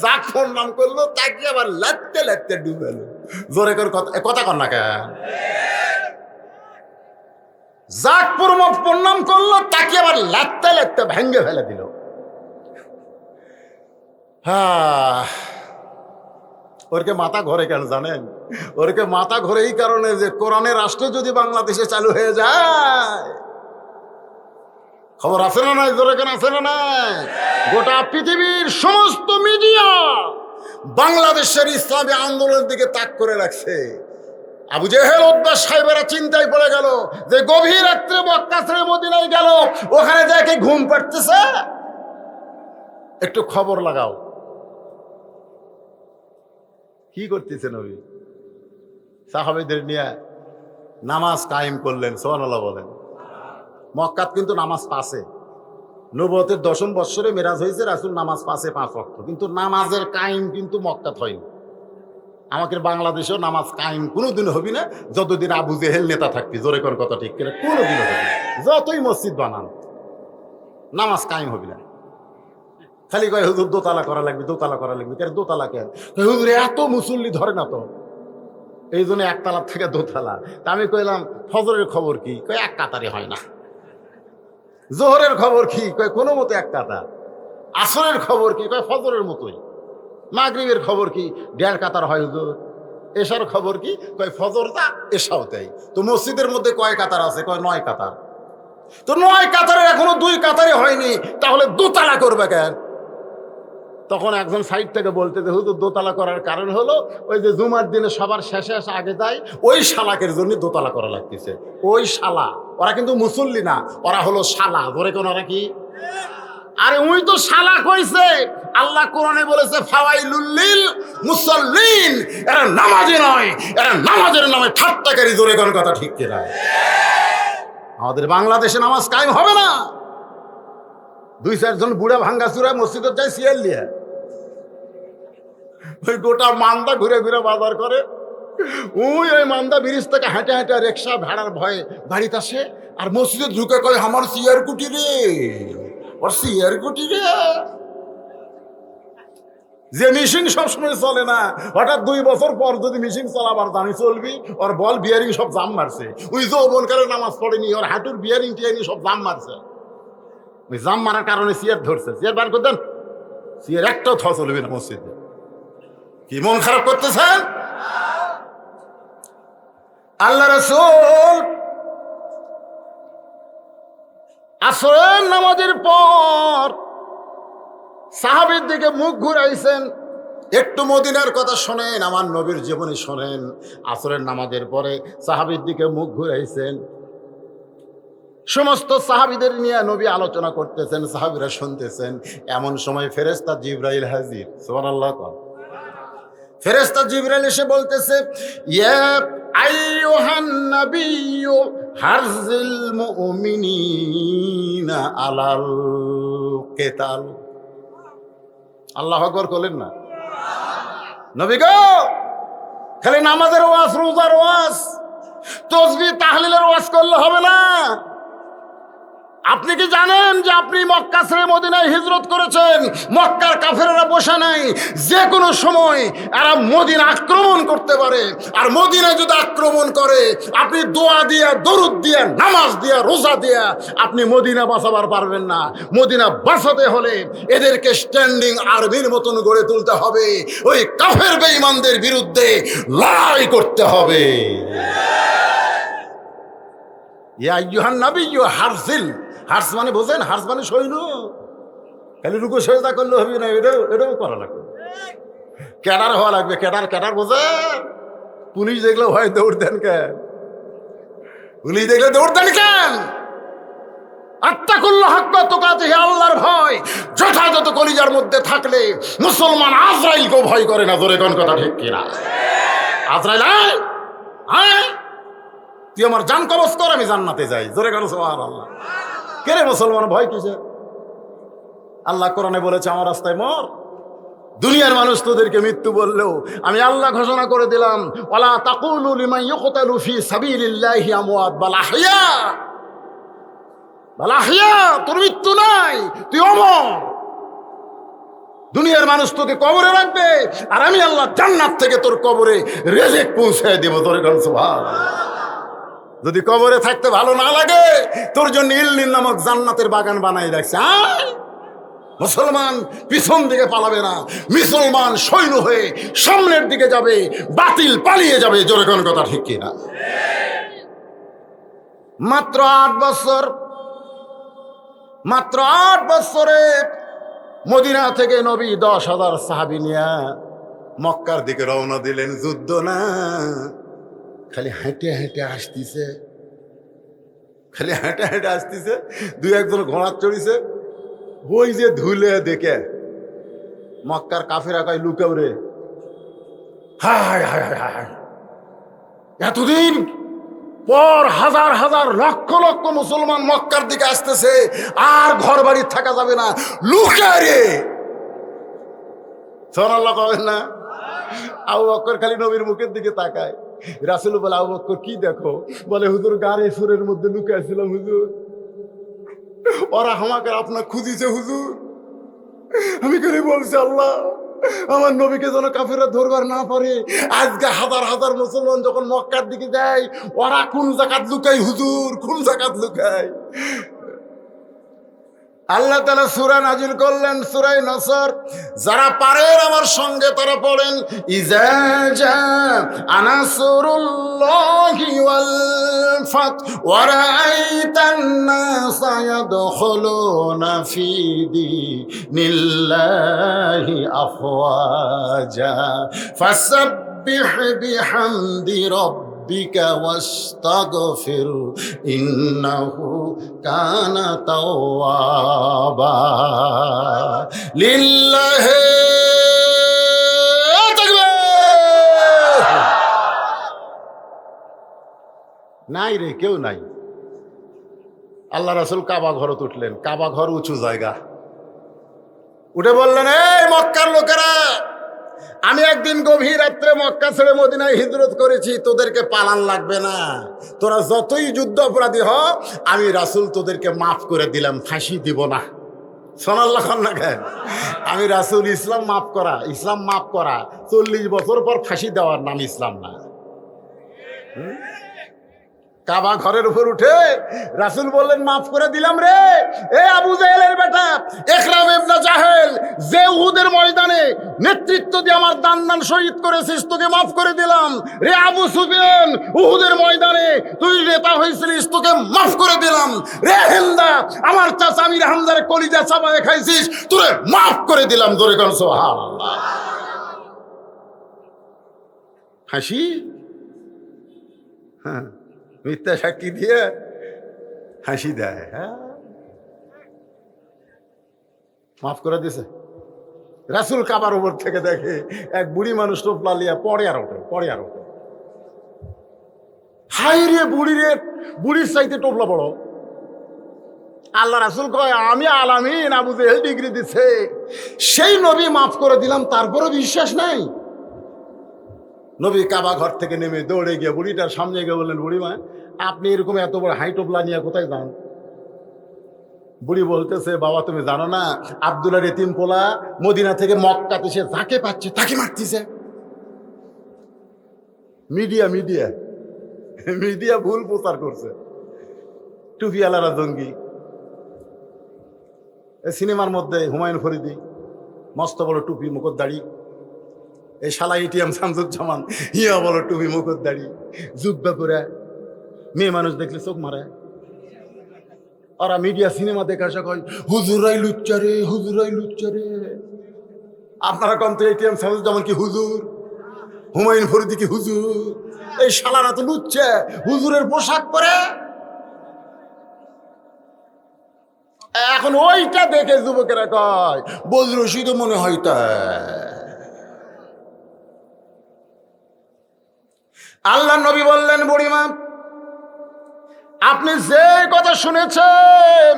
যাক প্রণাম করলো তাকে আবার লাটতে লাটতে ডুবেল। জোরে করে কথা কর না কেন? যাক প্রণাম করলো তাকে আবার লাটতে লাটতে ভেঙ্গে ফেলে দিল। ওরকে মাথা ঘরে কেন জানেন? ওরকে মাথা ঘরে এই কারণে যে কোরআনের রাষ্ট্র যদি বাংলাদেশে চালু হয়ে যায়, খবর আছে না নাই? জোরে কেন আছে না নাই? গোটা পৃথিবীর সমস্ত মিডিয়া বাংলাদেশের ইসলামী আন্দোলনের দিকে তাক করে রাখছে। আবু জেহেল, উতবা, সাইবারা চিন্তায় পড়ে গেল যে গভীর রাত্রে মক্কা ছেড়ে মদিনায় গেল, ওখানে দেখে ঘুম পাড়তেছে, একটু খবর লাগাও কি করতেছে নবী। সাহাবীদের নিয়ে নামাজ কায়েম করলেন। সুবহানাল্লাহ বলেন। মক্কাত কিন্তু নামাজ পাশে, নবুয়তের 10ম বৎসরে মেরাজ হয়েছে, রাসূল নামাজ পাশে 5 ওয়াক্ত, কিন্তু নামাজের কায়েম কিন্তু মক্কাত হয়নি। আমাদের বাংলাদেশেও নামাজ কায়েম কোনোদিন হবি না যতদিন আবু জেহেল নেতা থাকবি। জোরে কোন কথা ঠিক কিনা? কোনোদিন হবে না। যতই মসজিদ বানান নামাজ কায়েম হবি না। খালি কয় হুজুর দোতলা করা লাগবে, দোতলা করা লাগবে। কেন দোতলা কেন? হুজুর এত মুসল্লি ধরে না তো, এই জন্য একতলা থেকে দোতলা। তা আমি কইলাম ফজরের খবর কি? কয় এক কাতারে হয় না। জোহরের খবর কি? কয় কোনো মতো এক কাতার। আসরের খবর কি? কয় ফজরের মতোই। মাগরিবের খবর কি? 1.5 কাতার হয় হুজুর। এশার খবর কি? কয় ফজরটা এশাও তাই। তো মসজিদের মধ্যে কয় কাতার আছে? কয় 9 কাতার। তো 9 কাতারের এখনো 2 কাতারে হয়নি, তাহলে দোতলা করবে কেন? তখন একজন সাইড থেকে বলতে যে হুজুর দোতলা করার কারণ হলো ওই যে জুমার দিনে সবার শেষে এসে আগে যায়, ওই শালাকের জন্য দোতলা করা লাগতেছে। ওই শালা, ওরা কিন্তু মুসল্লি না, ওরা হলো শালা। ধরে কোন ওরা কি? আরে উই তো শালা কইছে। আল্লাহ কোরআনে বলেছে ফাওয়াইলুল লিল মুসাল্লিন, এরা নামাজি নয়, এরা নামাজের নামে ঠাট্টাকারী। জোরে কোন কথা ঠিক কিনা? আমাদের বাংলাদেশে নামাজ কায়েম হবে না। 2-4 জন বুড়া ভাঙ্গা চূড়া মসজিদে যায় সিয়াল লিয়া, ওই গোটা মান্দা ঘুরে ঘুরে বাজার করে। ওই মান্দা ব্রিজ থেকে হাঁটে হাঁটে রিক্সা ভাড়ার ভয়ে বাড়িতে আসে, আর মসজিদে ঢুকে কয় আমার সিয়ার কুটি রে, ওর সিয়ার কুটি রে। যে মেশিন সবসময় চলে না, হঠাৎ 2 বছর পর যদি মেশিন চালাবার জানি চলবি, ওর বল বিয়ারিং সব জাম মারছে। ওই যৌবনকালে নামাজ পড়েনি, ওর হাঁটুর বিয়ারিং টিয়ারিং সব জাম মারছে। ওই জাম মারার কারণে সিয়ার ধরছে। সিয়ার বার করতেন, সিয়ার একটাও থ চলবে না মসজিদে। কি মন খারাপ করতেছেন? আল্লাহ রাসূল আসরের নামাজের পর সাহাবীর দিকে মুখ ঘুরাইছেন, একটু মদিনার কথা শোনেন, আমার নবীর জীবনী শোনেন। আসরের নামাজের পরে সাহাবীর দিকে মুখ ঘুরাইছেন, সমস্ত সাহাবীদের নিয়ে নবী আলোচনা করতেছেন, সাহাবীরা শুনতেছেন। এমন সময় ফেরেশতা জিবরাইল হাজির। সুবহানাল্লাহ। ফেরেশতা জিবরাইল এসে বলতেছে, ইয়া আইয়ুহান নাবিয়্যু হারজিল মুমিনিনা আলাল কিতাল। আল্লাহু আকবার বলেন না। নবী গো, খালি নামাজের ওয়াজ, রোজার ওয়াজ, তাসবিহ তাহলিলের ওয়াজ করলে হবে না। আপনি কি জানেন যে আপনি মক্কা ছেড়ে মদিনায় হিজরত করেছেন? মক্কার কাফেররা বসে নাই, যে কোনো সময় এরা মদিনা আক্রমণ করতে পারে। আর মদিনা যদি আক্রমণ করে, আপনি দোয়া দিয়া, দরুদ দিয়া, নামাজ দিয়া, রোজা দিয়া আপনি মদিনা বাঁচাবার পারবেন না। মদিনা বাঁচাতে হলে এদেরকে স্ট্যান্ডিং আর্মির মতন গড়ে তুলতে হবে, ওই কাফের বেঈমানদের বিরুদ্ধে লড়াই করতে হবে। ইয়া আইয়ুহান নাবিয়্যু হারজিল, হার্স মানে বোঝেন? হার্স মানে সৈন্য। খালি রুকু সেজদা করলে হবে না, এটাও করা লাগবে, ক্যাডার হওয়া লাগবে। ক্যাডার বোঝেন? পুলিশ দেখলে ভয় দৌড় দেন কেন? পুলিশ দেখলে দৌড় দেন কেন? আত্তাকুল্লাহ হাক্কা তুকাতিহি, আল্লাহর ভয় যথাযথ কলিজার মধ্যে থাকলে মুসলমান আজরাইলকেও ভয় করে না। জোরে কোন কথা ঠিক কিনা? আজরাইল হ্যাঁ, তুই আমার জান কবজ কর, আমি জান্নাতে যাই। জোরে কোন সুবহানাল্লাহ। কে রে মুসলমান, ভয় কিসে? আল্লাহ কোরআনে বলেছে, আমার রাস্তায় মর। দুনিয়ার মানুষ তোদেরকে মৃত্যু বললেও আমি আল্লাহ ঘোষণা করে দিলাম, ওয়ালা তাকুলু লিমান ইউকতালু ফি সাবিলিল্লাহি আমওয়াত বাল আহইয়া। বাল আহইয়া, তোর মৃত্যু নাই, তুই অমর। দুনিয়ার মানুষ তোকে কবরে রাখবে, আর আমি আল্লাহ জান্নাত থেকে তোর কবরে রিজিক পৌঁছায় দেব। তোর গান সুবহানাল্লাহ। যদি কবরে থাকতে ভালো না লাগে, তোর জন্য ইল্লিন নামক জান্নাতের বাগান বানাই রাখছে। মুসলমান পিছন দিকে পালাবে না, মুসলমান সৈন্য হয়ে সামনের দিকে যাবে, বাতিল পালিয়ে যাবে। জোরে কোন কথা ঠিক কিনা? মাত্র 8 বছর, মাত্র 8 বছরে মদিনা থেকে নবী 10,000 সাহাবী নিয়ে মক্কার দিকে রওনা দিলেন। যুদ্ধ না, খালি হেঁটে হেঁটে আসতেছে, খালি হেঁটে হেঁটে আসতেছে। 2-1 ঘোড়া চড়িছে। ওই যে ধুলে দেখে মক্কার কাফেরা কয়, লুকাও রে। হায় হায় হায় হায়, এতদিন পর হাজার হাজার লক্ষ লক্ষ মুসলমান মক্কার দিকে আসতেছে, আর ঘর বাড়ি থাকা যাবে না, লুকা রে। সুবহানাল্লাহ কবেন না? আবু বকর খালি নবীর মুখের দিকে তাকায়। রাসূল বলে, আবু বকর কি দেখো? বলে, হুজুর গাড়ে সুরের মধ্যে লুকাইছিলাম হুজুর, ওরা আমাকে আপনার খুঁজিছে হুজুর। আমি করে বলছি, আল্লাহ আমার নবীকে যেন কাফেররা ধরবার না পারে। আজকে হাজার হাজার মুসলমান যখন মক্কার দিকে যায়, ওরা কোন জাকাত লুকায় হুজুর, কোন জাকাত লুকায়? আল্লাহ তাআলা সূরা নাজিল করলেন, সূরা নসর। যারা পারেন আমার সঙ্গে তারা পড়েন, ইজা জা নাসরুল্লাহি ওয়াল ফাত ওয়া রাআইতান নাসা ইয়াদখুলুনা ফি দীনিল্লাহি আফওয়াজা ফাসাব্বিহ বিহামদি রাব্বিকা ওয়াস্তাগফির ইন্নাহু কানা তাওয়াবা। লিল্লাহি তাকবীর। নাই রে, কেউ নাই। আল্লাহ রাসূল কাবা ঘরে উঠলেন। কাবা ঘর উঁচু জায়গা। উঠে বললেন, এই মক্কার লোকেরা, আমি একদিন গভীর রাত্রে মক্কা ছেড়ে মদিনায় হিজরত করেছি, তোদেরকে পালান লাগবে না। তোরা যতই যুদ্ধ অপরাধী হ, আমি রাসূল তোদেরকে মাফ করে দিলাম, ফাঁসি দিব না। সুবহানাল্লাহ না কেন? আমি রাসূল, ইসলাম মাফ করা, ইসলাম মাফ করা। 40 বছর পর ফাঁসি দেওয়ার নাম ইসলাম না। কাবা ঘরের উপর উঠে রাসূল বললেন, মাফ করে দিলাম রে। এ আবু জাহেলের বেটা ইকরাম ইবনে জাহেল, যে উহুদের ময়দানে নেতৃত্ব দিয়ে আমার দান শহীদ করেছিস, তোকে মাফ করে দিলাম। রে আবু সুফিয়ান, উহুদের ময়দানে তুই নেতা হয়েছিলিস, তোকে মাফ করে দিলাম। রে হিন্দা, আমার চাচা আমির হামজার কলিজা চাবায় খাইছিস, তোরে মাফ করে দিলাম। জোরে কর সুবহানাল্লাহ। হাসি, হ্যাঁ, মিথ্যা সাক্ষী দিয়ে হাসি দেয়। হ্যাঁ, মাফ করে দিছে। রাসূল কাবার উপর থেকে দেখে এক বুড়ি মানুষ টোপলা লিয়া পড়ে আর ওঠে। হাই রে বুড়ির চাইতে টোপলা বড়। আল্লাহ রাসূল কয়, আমি আলামিন, আবু জেহেল ডিগ্রি দিছে, সেই নবী মাফ করে দিলাম, তারপরও বিশ্বাস নাই। নবী কাবা ঘর থেকে নেমে দৌড়ে গিয়ে বুড়িটার সামনে গিয়ে বললেন, বুড়িমা, আপনি এরকম এত বড় হাই টোপলা নিয়ে কোথায় যান? বুড়ি বলতেছে, বাবা তুমি জানো না, আব্দুল্লাহর এতিম পোলা মদিনা থেকে মক্কাতে সে যাকে পাচ্ছে তাকে মারতেছে। মিডিয়া ভুল প্রচার করছে। টুপিওয়ালারা জঙ্গি। সিনেমার মধ্যে হুমায়ুন ফরিদি, মস্ত বড় টুপি মুখর দাড়ি, এই শালা এটিএম শামসুজ্জামান, হিয়া বড় টুপি মুখর দাড়ি, জুব্বা করে মেয়ে মানুষ দেখলে চোখ মারে। ওরা মিডিয়া সিনেমা দেখে আসা কয়, হুজুরাই লুচ্চারে। আপনারা কম তো এটিএম শামসুজ্জামান কি হুজুর, হুমায়ুন ফরিদি কি হুজুর? এই শালারা তো লুচ্চা, হুজুরের পোশাক পরে। এখন ওইটা দেখে যুবকেরা কয়, বজরশি তো মনে হয় তা। আল্লাহ নবী বললেন, বুড়িমা, আপনি যে কথা শুনেছেন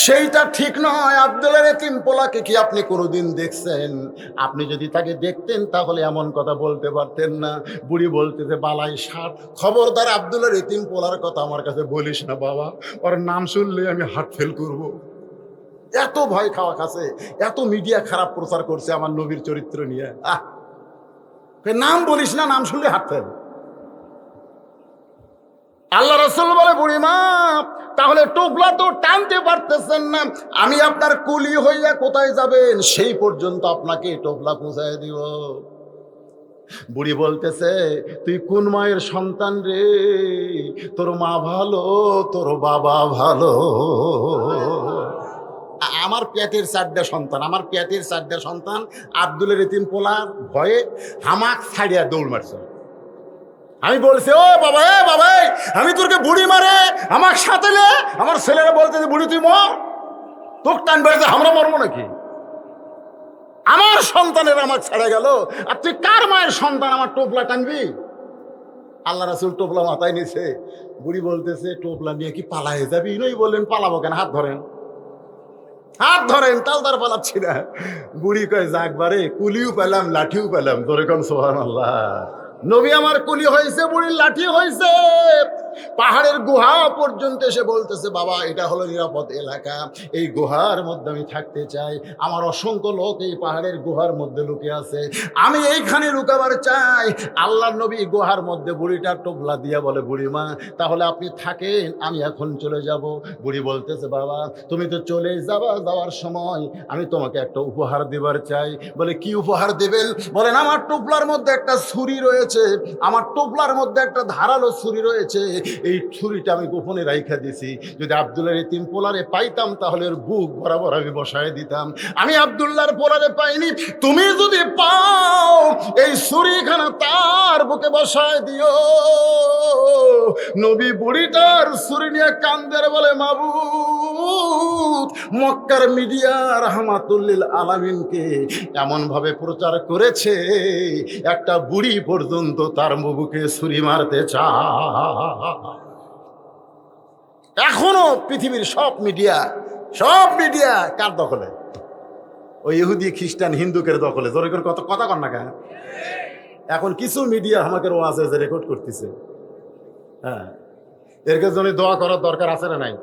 সেইটা ঠিক নয়। আব্দুল্লাহর এতিম পোলাকে কি আপনি কোনোদিন দেখছেন? আপনি যদি তাকে দেখতেন তাহলে এমন কথা বলতে পারতেন না। বুড়ি বলতেছে, বালাই সাত, খবরদার আব্দুল্লাহর এতিম পোলার কথা আমার কাছে বলিস না বাবা, ওর নাম শুনলে আমি হার্ট ফেল করব। এত ভয় খাওয়া খাচ্ছে, এত মিডিয়া খারাপ প্রচার করছে আমার নবীর চরিত্র নিয়ে। নাম বলিস না, নাম শুনলে হার্ট ফেল। আল্লাহ রাসূল বলে, বুড়িমা, তাহলে টোপলা তো টানতে পারতেছেন না, আমি আপনার কুলি হইয়া কোথায় যাবেন সেই পর্যন্ত আপনাকে টোপলা পৌঁছায় দিব। বুড়ি বলতেছে, তুই কোন মায়ের সন্তান রে? তোর মা ভালো, তোর বাবা ভালো। আমার পেটের চারটা সন্তান আব্দুলের এতিম পোলার ভয়ে হামাক ছাড়িয়া দৌড় মারছে। আমি বলছি, ও বাবা, আমি তোরকে বুড়ি মারে আমার সাথে লে। আমার ছেলেরা বলতেছে, বুড়ি তুই মর, তোর টান বেড়েছে, আমরা মরবো নাকি? আমার সন্তানের আমার ছেড়ে গেল, আর তুই কার মায়ের সন্তান আমার টোপলা টানবি? আল্লাহ রাসূল টোপলা মাথায় নিছে। বুড়ি বলতেছে, টোপলা নিয়ে কি পালায়ে যাবি? নই বললেন, পালাবো কেন, হাত ধরেন, তালদার পালাচ্ছি না। বুড়ি কয়, যাক বারে, কুলিও পেলাম, লাঠিও পেলাম। জোরে কোন সুবহানাল্লাহ। নবী আমার কুলি হয়েছে, বুড়ির লাঠি হয়েছে। পাহাড়ের গুহা পর্যন্ত এসে বলতেছে, বাবা এটা হলো নিরাপদ এলাকা, এই গুহার মধ্যে আমি থাকতে চাই। আমার অসংখ্য লোক এই পাহাড়ের গুহার মধ্যে লুকিয়ে আছে, আমি এইখানে লুকাবার চাই। আল্লাহ নবী গুহার মধ্যে বুড়িটার টোপলা দিয়া বলে, বুড়িমা তাহলে আপনি থাকেন, আমি এখন চলে যাব। বুড়ি বলতেছে, বাবা তুমি তো চলে যাওয়ার সময় আমি তোমাকে একটা উপহার দেবার চাই। বলে, কি উপহার দেবেন? বলেন, আমার টোপলার মধ্যে একটা ছুরি রয়েছে, আমার টোপলার মধ্যে একটা ধারালো ছুরি রয়েছে, এই ছুরিটা আমি গোপনে রাইখা দিছি। যদি আব্দুল্লাহর এতিম পোলারে পাইতাম তাহলে ওর বুক বরাবর আমি বসায় দিতাম। আমি আব্দুল্লাহর পোলারে পাইনি, তুমি যদি পাও এই ছুরিখানা তার বুকে বসায় দিও। নবী বুড়িটার ছুরি নিয়ে কান্দের বলে, মাবুদ, মক্কার মিডিয়া রাহমাতুল লিল আলামিনকে এমন ভাবে প্রচার করেছে একটা বুড়ি পর্যন্ত তার বুকে ছুরি মারতে চায়। এখনো পৃথিবীর সব মিডিয়া কার দখলে? ওই ইহুদি, খ্রিস্টান, হিন্দুকের দখলে। জোরে করে কথা কর না কেন? এখন কিছু মিডিয়া আমাকে ওয়াজে রেকর্ড করতেছে। হ্যাঁ, এর জন্য দোয়া করার দরকার আছে না নাই?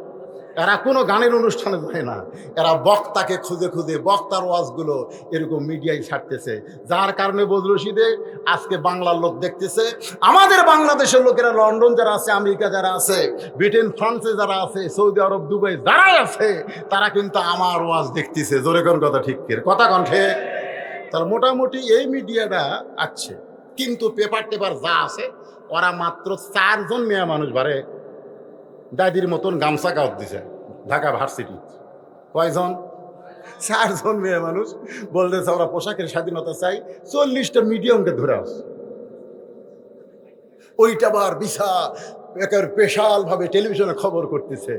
এরা কোনো গানের অনুষ্ঠানে যায় না, এরা বক্তাকে খুঁজে খুঁজে বক্তার ওয়াজগুলো এরকম মিডিয়ায় ছাড়তেছে, যার কারণে বদরুল রশিদে আজকে বাংলার লোক দেখতেছে। আমাদের বাংলাদেশের লোকেরা লন্ডন যারা আছে, আমেরিকা যারা আছে, ব্রিটেন ফ্রান্সে যারা আছে, সৌদি আরব দুবাই যারাই আছে, তারা কিন্তু আমার ওয়াজ দেখতেছে। জোরে কোন কথা ঠিক কথা কণ্ঠে। তাহলে মোটামুটি এই মিডিয়াটা আছে, কিন্তু পেপার টেপার যা আছে ওরা মাত্র 4 জন মেয়ে মানুষ বারে দাদির মতন গামছা কাউট দিছে ঢাকা ভার্সিটি। কয়জন? 4 জন মেয়ে মানুষ বলতেছে ওরা পোশাকের স্বাধীনতা চাই, 40টা মিডিয়ামকে ধরে আস। ওইটা আবার বিশা একের স্পেশাল ভাবে টেলিভিশনে খবর করতেছে,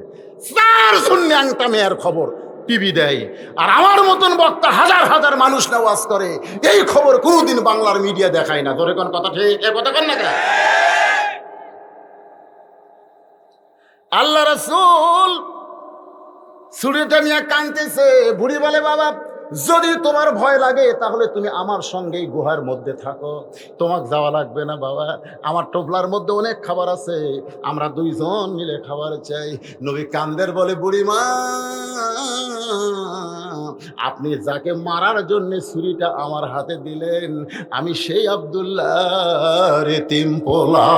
4 জন ন্যাংটা মেয়ের খবর টিভি দেয়। আর আমার মতন বক্তা হাজার হাজার মানুষ ওয়াজ করে, এই খবর কোনোদিন বাংলার মিডিয়া দেখায় না। ধরে কোন কথা ঠিক, এ কথা কন না কেন? আল্লাহ রাসূল ছুরিটা নিয়ে কাঁদতেছে। বুড়ি বলে, বাবা যদি তোমার ভয় লাগে তাহলে তুমি আমার সঙ্গেই গুহার মধ্যে থাকো, তোমাকে যাওয়া লাগবে না বাবা, আমার টোপলার মধ্যে অনেক খাবার আছে, আমরা 2 জন মিলে খাবার চাই। নবী কান্দের বলে, বুড়িমা আপনি যাকে মারার জন্য ছুরিটা আমার হাতে দিলেন, আমি সেই আব্দুল্লাহ এতিম পোলা।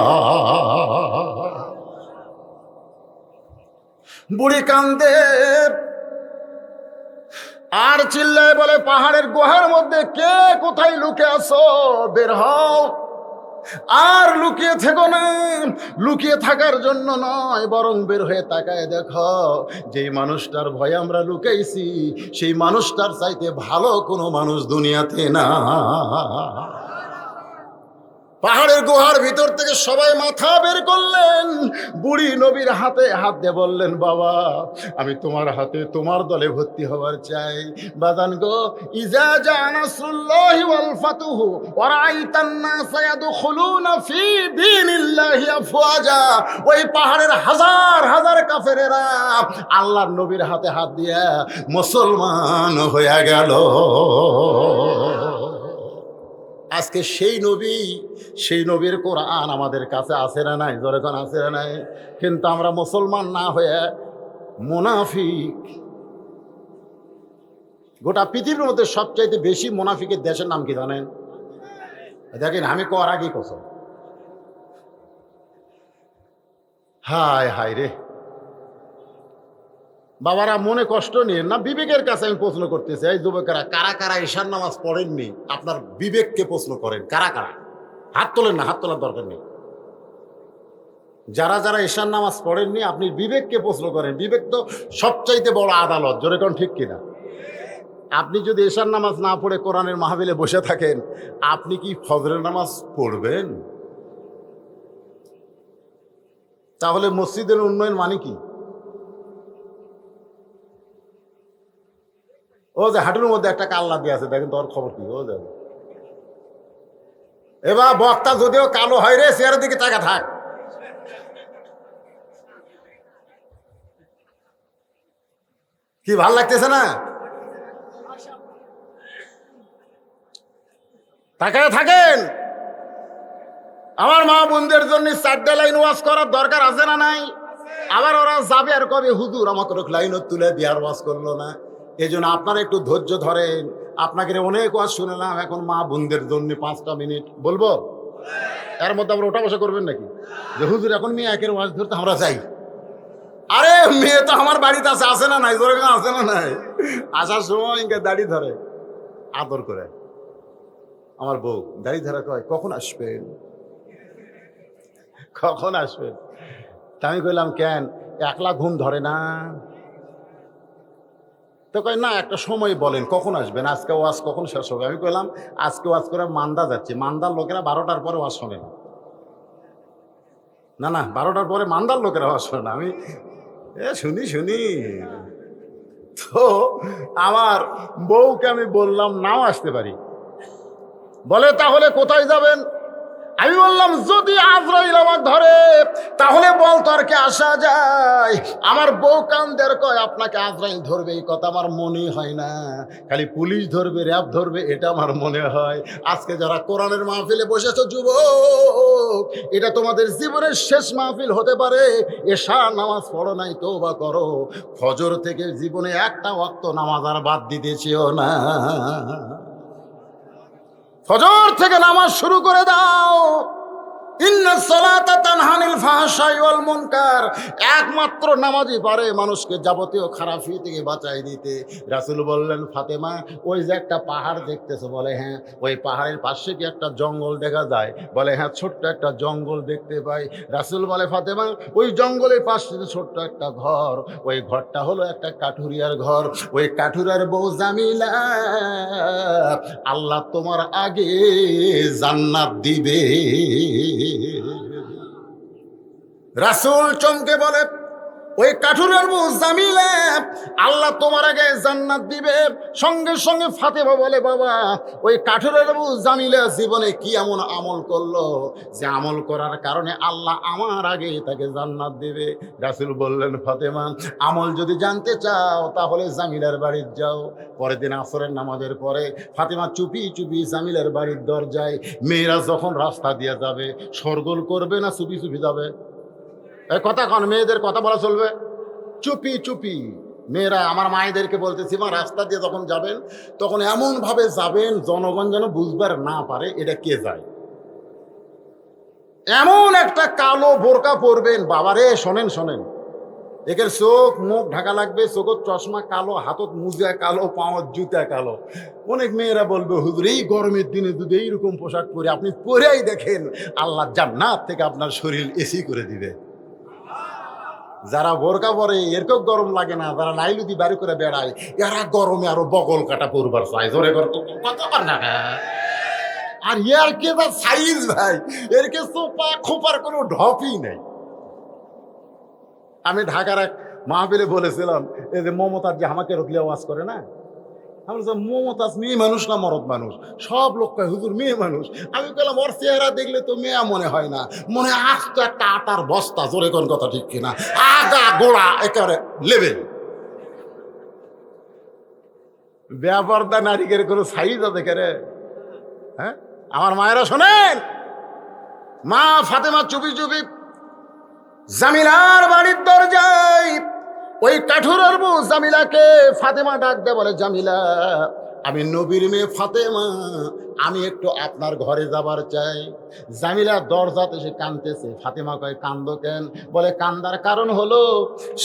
বুড়ি কান্দে আর চিল্লায় বলে, পাহাড়ের গুহার মধ্যে কে কোথায় লুকে আছো, বের হও। আর লুকিয়ে থেকো না, লুকিয়ে থাকার জন্য নয়, বরং বের হয়ে তাকায় দেখো, যেই মানুষটার ভয়ে আমরা লুকাইছি সেই মানুষটার চাইতে ভালো কোনো মানুষ দুনিয়াতে না। পাহাড়ের গুহার ভিতর থেকে সবাই মাথা বের করলেন। বুড়ি নবীর হাতে হাত দিয়ে বললেন, বাবা আমি তোমার হাতে তোমার দলে ভর্তি হওয়ার চাই। বাজান গো, ইজা জা নাসরুল্লাহি ওয়াল ফাতহু ওয়া রাআইতান নাসা ইয়াদখুলুনা ফি দীনিল্লাহি আফওয়াজা, ওই পাহাড়ের হাজার হাজার কাফেরেরা আল্লাহর নবীর হাতে হাত দিয়ে মুসলমান হয়ে গেল। আজকে সেই নবী, সেই নবীর কোরআন আমাদের কাছে আছে না নাই? জোরে কোন আছে না নাই? কিন্তু আমরা মুসলমান না হয়ে মুনাফিক। গোটা পৃথিবীর মধ্যে সবচাইতে বেশি মুনাফিকের দেশের নাম কি জানেন? দেখেন আমি কর আগে কসম, হায় হায় রে বাবারা, মনে কষ্ট নিয়ে না, বিবেকের কাছে আমি প্রশ্ন করতেছি। এই যুবকেরা, কারা কারা ঈশার নামাজ পড়েননি? আপনার বিবেককে প্রশ্ন করেন, কারা কারা? হাত তোলেন না, হাত তোলার দরকার নেই। যারা যারা ঈশার নামাজ পড়েননি আপনি বিবেককে প্রশ্ন করেন। বিবেক তো সবচাইতে বড় আদালত, জোরে কোন ঠিক কিনা? আপনি যদি ঈশার নামাজ না পড়ে কোরআনের মাহফিলে বসে থাকেন, আপনি কি ফজরের নামাজ পড়বেন? তাহলে মসজিদের উন্নয়ন মানে কি? ও যে হাঁটুর মধ্যে একটা কাল্লা দিয়ে আছে, দেখেন তোর খবর কি? ও যাবে এবার বক্তা যদিও কালো হয় রে, চেয়ারের দিকে টাকা থাক। কি ভাল লাগতেছে না? তাকায় থাকেন। আমার মা বোনদের জন্য 4টে লাইন ওয়াজ করার দরকার আছে না নাই? আবার ওরা যাবে আর কবে, হুজুর আমাকে লাইন তুলে দেওয়ার ওয়াজ করলো না। এই জন্য আপনারা একটু ধৈর্য ধরেন। আপনাকে অনেক ওয়াজ শুনলাম, এখন মা বোনদের জন্য 5টা মিনিট বলবো। এর মধ্যে আমরা ওটা বসা করবেন নাকি যে হুজুর এখন মেয়ে একের ওয়াজ ধরতে আমরা যাই? আরে মেয়ে তো আমার বাড়িতে আছে, আছে না নাই? জোরে আছে না নাই? আসার সময় ইনকে দাড়ি ধরে আদর করে। আমার বউ দাড়ি ধরা কয়, কখন আসবেন, কখন আসবেন? তা আমি কইলাম, কেন একলা ঘুম ধরে না? তো কয় না, একটা সময় বলেন কখন আসবেন, আজকে ওয়াজ কখন শেষ হবে? আমি কইলাম, আজকে ওয়াজ করে মান্দা যাচ্ছে, মান্দার লোকেরা 12টার পরে ওয়াজ শোনে না। না না, 12টার পরে মান্দার লোকেরা ওয়াজ শোনে না। আমি শুনি শুনি। তো আমার বউকে আমি বললাম, নাও আসতে পারি। বলে তাহলে কোথায় যাবেন? আমি বললাম যদি আজরাইল আমার ধরে তাহলে বল তর্কে আসা যায়। আমার বউ কান্দের কয় আপনাকে আজরাইল ধরবে এই কথা আমার মনে হয় না, খালি পুলিশ ধরবে, র্যাব ধরবে, এটা আমার মনে হয়। আজকে যারা কোরআনের মাহফিলে বসেছো যুবক, এটা তোমাদের জীবনের শেষ মাহফিল হতে পারে। এশা নামাজ পড়ো নাই, তওবা করো। ফজর থেকে জীবনে একটা ওয়াক্ত নামাজ আর বাদ দিতেছিও না। ফজর থেকে নামাজ শুরু করে দাও। ইন্নাস সালাতা তানহা আনিল ফাহশাই ওয়াল মুনকার। একমাত্র নামাজই পারে মানুষকে যাবতীয় খারাপি থেকে বাঁচাই দিতে। রাসূল বললেন, ফাতেমা ওই যে একটা পাহাড় দেখতেছো? বলে হ্যাঁ। ওই পাহাড়ের পাশে কি একটা জঙ্গল দেখা যায়? বলে হ্যাঁ, ছোট্ট একটা জঙ্গল দেখতে পাই। রাসূল বলে, ফাতেমা ওই জঙ্গলের পাশে ছোট্ট একটা ঘর, ওই ঘরটা হলো একটা কাঠুরিয়ার ঘর। ওই কাঠুরিয়ার বউ জামিলা আল্লাহ তোমার আগে জান্নাত দিবে। রাসূল চমকে বলে, ওই কাঠুরের বউ জামিলা আল্লাহ তোমার আগে জান্নাত দিবে। সঙ্গে সঙ্গে ফাতেমা বলে, বাবা ওই কাঠুরের বউ জামিলা জীবনে কি এমন আমল করলো যে আমল করার কারণে আল্লাহ আমার আগে তাকে জান্নাত দেবে? রাসূল বললেন, ফাতেমা আমল যদি জানতে চাও তাহলে জামিলার বাড়ির যাও। পরের দিন আসরের নামাজের পরে ফাতেমা চুপি চুপি জামিলার বাড়ির দরজায়, মেয়েরা যখন রাস্তা দিয়ে যাবে শোরগোল করবে না চুপি চুপি যাবে? এই কথা কন, মেয়েদের কথা বলা চলবে? চুপি চুপি। মেয়েরা, আমার মায়েদেরকে বলতেছি, মা রাস্তা দিয়ে যখন যাবেন তখন এমন ভাবে যাবেন জনগণ যেন বুঝবার না পারে এটা কে যায়। এমন একটা কালো বোরকা পরবেন, বাবারে শোনেন শোনেন, একের চোখ মুখ ঢাকা লাগবে, চোখের চশমা কালো, হাতত মুজা কালো, পাওয়ার জুতা কালো। অনেক মেয়েরা বলবে, হুজুর এই গরমের দিনে যদি এইরকম পোশাক পরে আপনি পরেই দেখেন, আল্লাহ জান্নাত থেকে আপনার শরীর এসি করে দিবে। যারা বোরকা পরে এরকম গরম লাগে না, যারা লাইলুদি বাড়ি করে বেড়ায় এরা গরমে আরো বগল কাটা পরবার চাই, জোরে কথা না। আর ইয়ার কে যা সাইজ ভাই, এর কে সোপা খোপার কোনো ঢপই নেই। আমি ঢাকার এক মাহফিলে বলেছিলাম, এই যে মমতাজ যে আমাকে রকলে ওয়াজ করে না, আমি বলছিলাম মমতাজ মেয়ে মানুষ না মরদ মানুষ? সব লোক কয় হুজুর মেয়ে মানুষ। আমি বললাম ওর চেহারা দেখলে তো মেয়ে মনে হয় না, মনে হয় আস্ত একটা আটার বস্তা। জোরে কোন কথা ঠিক কিনা? আগা গোড়া একেবারে লেভেল। ব্যাপারদা নারীকের কোনো সাইজ দেখে রে? হ্যাঁ, আমার মায়েরা শোনেন, মা ফাতেমা চুপি চুপি জামিলার বাড়ির দরজায় ওই কাঠুরের বউ জামিলাকে ফাতেমা ডাক দে, বলে, জামিলা আমি নবীর মেয়ে ফাতেমা, আমি একটু আপনার ঘরে যাবার চাই। জামিলা দরজাতে সে কাঁদতেছে। ফাতেমা কয়, কান্দো কেন? বলে, কান্দার কারণ হলো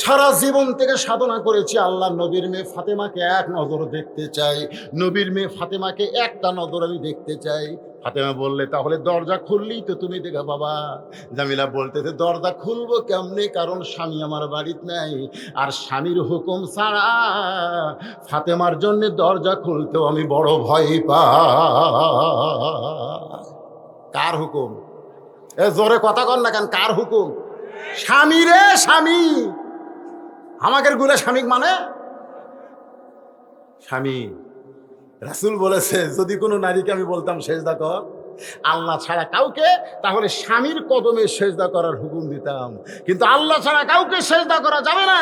সারা জীবন থেকে সাধনা করেছি আল্লাহ নবীর মেয়ে ফাতেমাকে এক নজর দেখতে চাই, নবীর মেয়ে ফাতেমাকে একটা নজর আমি দেখতে চাই। ফাতেমা বললে, তাহলে দরজা খুললেই তো তুমি দেখো বাবা। জামিলা বলতেছে, দরজা খুলবো কেমনে, কারণ স্বামী আমার বাড়িতে নাই, আর স্বামীর হুকুম ছাড়া ফাতেমার জন্য দরজা খুলতেও আমি বড় ভয় পাই। কার হুকুম? এ জোরে কথা কন না কেন, কার হুকুম? স্বামী রে, স্বামী। আমাদের গুলে স্বামী মানে স্বামী। রাসূল বলেছে, যদি কোনো নারীকে আমি বলতাম সেজদা কর আল্লাহ ছাড়া কাউকে, তাহলে স্বামীর কদমে সেজদা করার হুকুম দিতাম, কিন্তু আল্লাহ ছাড়া কাউকে সেজদা করা যাবে না,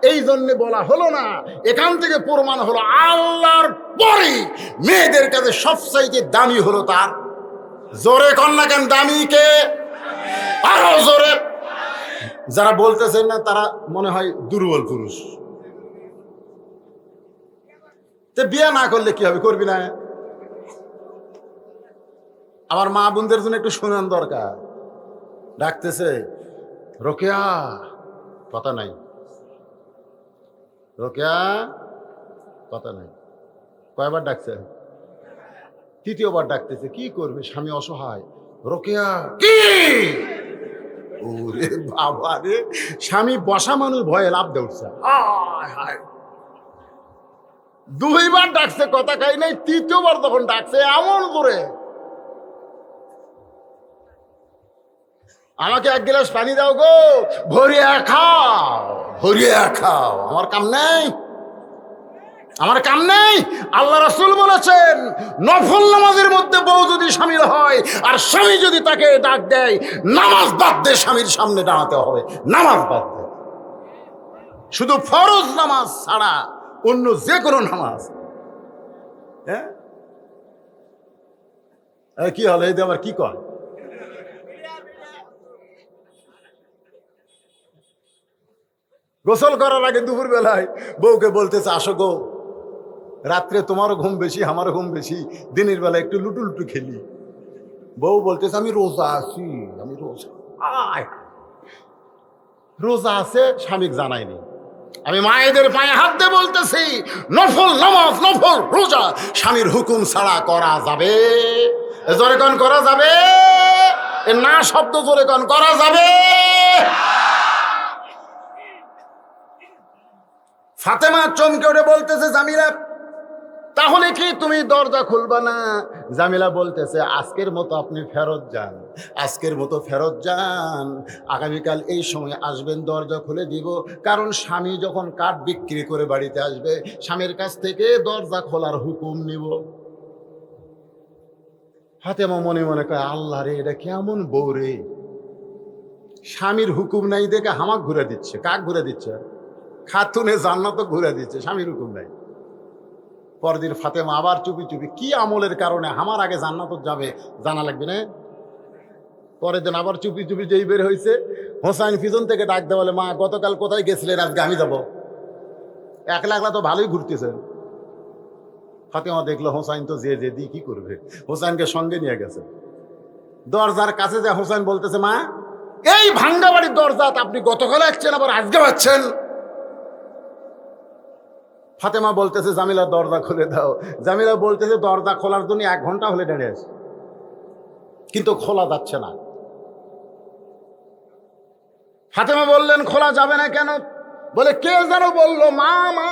এই জন্য বলা হলো না। এখান থেকে প্রমাণ হলো আল্লাহর পরে মেয়েদের কাছে সবচাইতে দামি হলো তার। জোরে কন্যা কেন, দামি কে? আরো জোরে। যারা বলতেছেন না তারা মনে হয় দুর্বল পুরুষ। বিয়ে না করলে কি হবে, করবি না? আমার মা বোনদের জন্য একটু শুনান দরকার। ডাকতেছে, রোকেয়া, কথা নাই, রোকেয়া, কথা নাই। কয়বার ডাকছে? তৃতীয়বার ডাকতেছে। কি করবে, স্বামী অসহায়। রোকেয়া, কি? ওরে বাবা রে, স্বামী বসা মানুষ ভয়ে লাভ দেউছে। দুইবার ডাকছে, কথা খাই নাই। তৃতীয়বার যখন ডাকছে এমন করে, আমাকে এক গ্লাস পানি দাও গো, ভরিয়া খাও, ভরিয়া খাও, আমার কাম নেই। আমার কাম নেই। আল্লাহ রাসূল বলেছেন, নফল নামাজের মধ্যে বউ যদি শামিল হয় আর স্বামী যদি তাকে ডাক দেয়, নামাজ বাদ দিয়ে স্বামীর সামনে দাঁড়াতে হবে, নামাজ বাদ দিয়ে। শুধু ফরজ নামাজ ছাড়া অন্য যে কোনো নামাজ। হ্যাঁ, কি হলো এই আবার কি কয়? গোসল করার আগে দুপুর বেলায় বউকে বলতেছে, আসো গো, রাত্রে তোমারও ঘুম বেশি আমারও ঘুম বেশি, দিনের বেলা একটু লুটু লুটু খেলি। বউ বলতেছে, আমি রোজা আছি, আমি রোজা। আয়, রোজা আছে স্বামীক জানায়নি। আমি মায়েদের পায়ে হাত দিয়ে বলতেছি, নফল নামাজ, নফল রোজা স্বামীর হুকুম ছাড়া করা যাবে? জোরে কন করা যাবে? না শব্দ জোরে কন, করা যাবে? ফাতেমা চমকে উঠে বলতেছে, জামিলা তাহলে কি তুমি দরজা খুলবা না? জামিলা বলতেছে, আজকের মতো আপনি ফেরত যান, আজকের মতো ফেরত যান, আগামীকাল এই সময় আসবেন, দরজা খুলে দিব। কারণ স্বামী যখন কাঠ বিক্রি করে বাড়িতে আসবে, স্বামীর কাছ থেকে দরজা খোলার হুকুম নিব। ফাতেমা মনে মনে কয়, আল্লাহ রে, এটা কেমন বউ রে, স্বামীর হুকুম নাই দেখে হামাক ঘুরে দিচ্ছে। কাক ঘুরে দিচ্ছে? খাতুনে জান্নাত ঘুরে দিচ্ছে, স্বামীর হুকুম নাই। পরদিন ফাতেমা আবার চুপি চুপি, কি আমলের কারণে আমার আগে জান্নাত যাবে জানা লাগবে না? পরের দিন আবার চুপি চুপি যেই বের হয়েছে, হোসাইন পিছন থেকে ডাক দেওয়া, বলে, মা গতকাল কোথায় গেছিলেন, আজকে আমি যাবো। একলা একলা তো ভালোই ঘুরতেছেন। ফাতেমা দেখলো হোসাইন তো যে যে দি কি করবে, হোসাইনকে সঙ্গে নিয়ে গেছে। দরজার কাছে যা হোসাইন বলতেছে, মা এই ভাঙ্গা বাড়ির দরজা আপনি গতকাল আসছেন, আবার আজকে পাচ্ছেন। ফাতেমা বলতেছে, জামিলা দরজা খুলে দাও। জামিলা বলতেছে, দরজা খোলার জন্য 1 ঘন্টা হলে দাঁড়িয়ে আছে, কিন্তু খোলা যাচ্ছে না। ফাতেমা বললেন, খোলা যাবে না কেন? বলে, কে যেন বললো, মা মা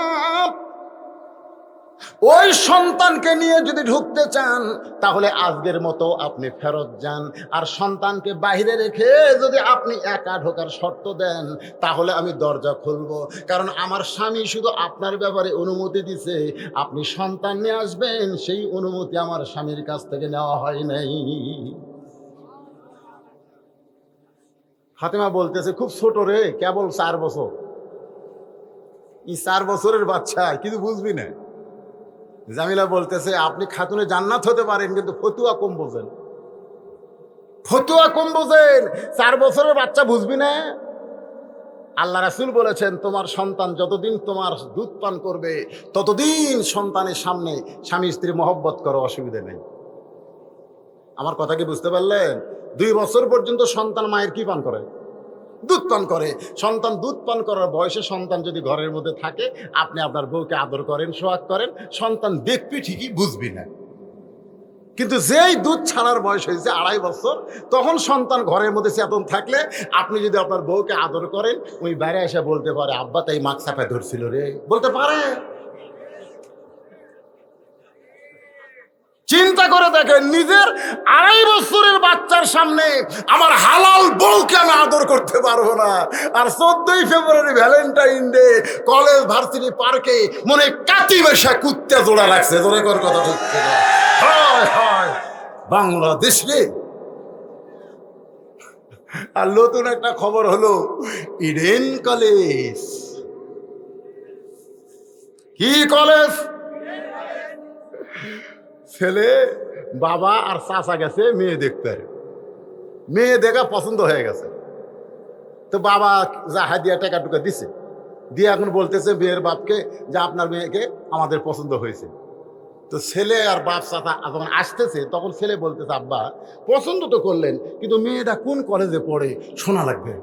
ওই সন্তানকে নিয়ে যদি ঢুকতে চান তাহলে আজকের মতো আপনি ফেরত যান, আর সন্তানকে বাইরে রেখে যদি আপনি একা ঢোকার শর্ত দেন তাহলে আমি দরজা খুলবো। কারণ আমার স্বামী শুধু আপনার ব্যাপারে অনুমতি দিছে, আপনি সন্তান নিয়ে আসবেন সেই অনুমতি আমার স্বামীর কাছ থেকে নেওয়া হয় নাই। ফাতেমা বলতেছে, খুব ছোট রে, কেবল 4 বছর, এই 4 বছরের বাচ্চা কিছু বুঝবি না। জামিলা বলতেছে, আপনি খাতুনে জান্নাত হতে পারেন, কিন্তু ফতুয়া কম বোঝেন, ফতুয়া কম বোঝেন, 4 বছরের বাচ্চা বুঝবি না। আল্লাহ রাসূল বলেছেন, তোমার সন্তান যতদিন তোমার দুধ পান করবে ততদিন সন্তানের সামনে স্বামী স্ত্রী মহব্বত করো, অসুবিধা নেই। আমার কথা কি বুঝতে পারলেন? 2 বছর পর্যন্ত সন্তান মায়ের কি পান করে? দুধ পান করে। সন্তান দুধ পান করার বয়সে সন্তান যদি ঘরের মধ্যে থাকে, আপনি আপনার বউকে আদর করেন, সোহাগ করেন, সন্তান দেখবি ঠিকই, বুঝবি না। কিন্তু যেই দুধ ছাড়ার বয়স হয়েছে 2.5 বছর, তখন সন্তান ঘরের মধ্যে চেতন থাকলে আপনি যদি আপনার বউকে আদর করেন, ওই বাইরে এসে বলতে পারে, আব্বা তাই মাছ চাপা ধরছিল রে, বলতে পারে। চিন্তা করে দেখেন, নিজের 2.5 বছরের বাচ্চার সামনে আমার হালাল বউকে আমি আদর করতে পারবো না, আর 14ই ফেব্রুয়ারি ভ্যালেন্টাইন ডে কলেজ ভার্সিটি পার্কে মনে কাতি বেশা কুত্তে জোড়া লাগছে। জোরে কর কথা ঠিক না? হয় হয় বাংলাদেশ রে। আর নতুন একটা খবর হলো, ইডেন কলেজ। কি কলেজ? ছেলে, বাবা আর চাচা গেছে মেয়ে দেখতে, মেয়ে দেখা পছন্দ হয়ে গেছে। তো বাবা যা হাদিয়া টাকা টুকা দিছে, দিয়ে এখন বলতেছে মেয়ের বাপকে যে আপনার মেয়েকে আমাদের পছন্দ হয়েছে। তো ছেলে আর বাপ চাচা যখন আসতেছে তখন ছেলে বলতেছে, আব্বা পছন্দ তো করলেন, কিন্তু মেয়েটা কোন কলেজে পড়ে শোনা লাগবে।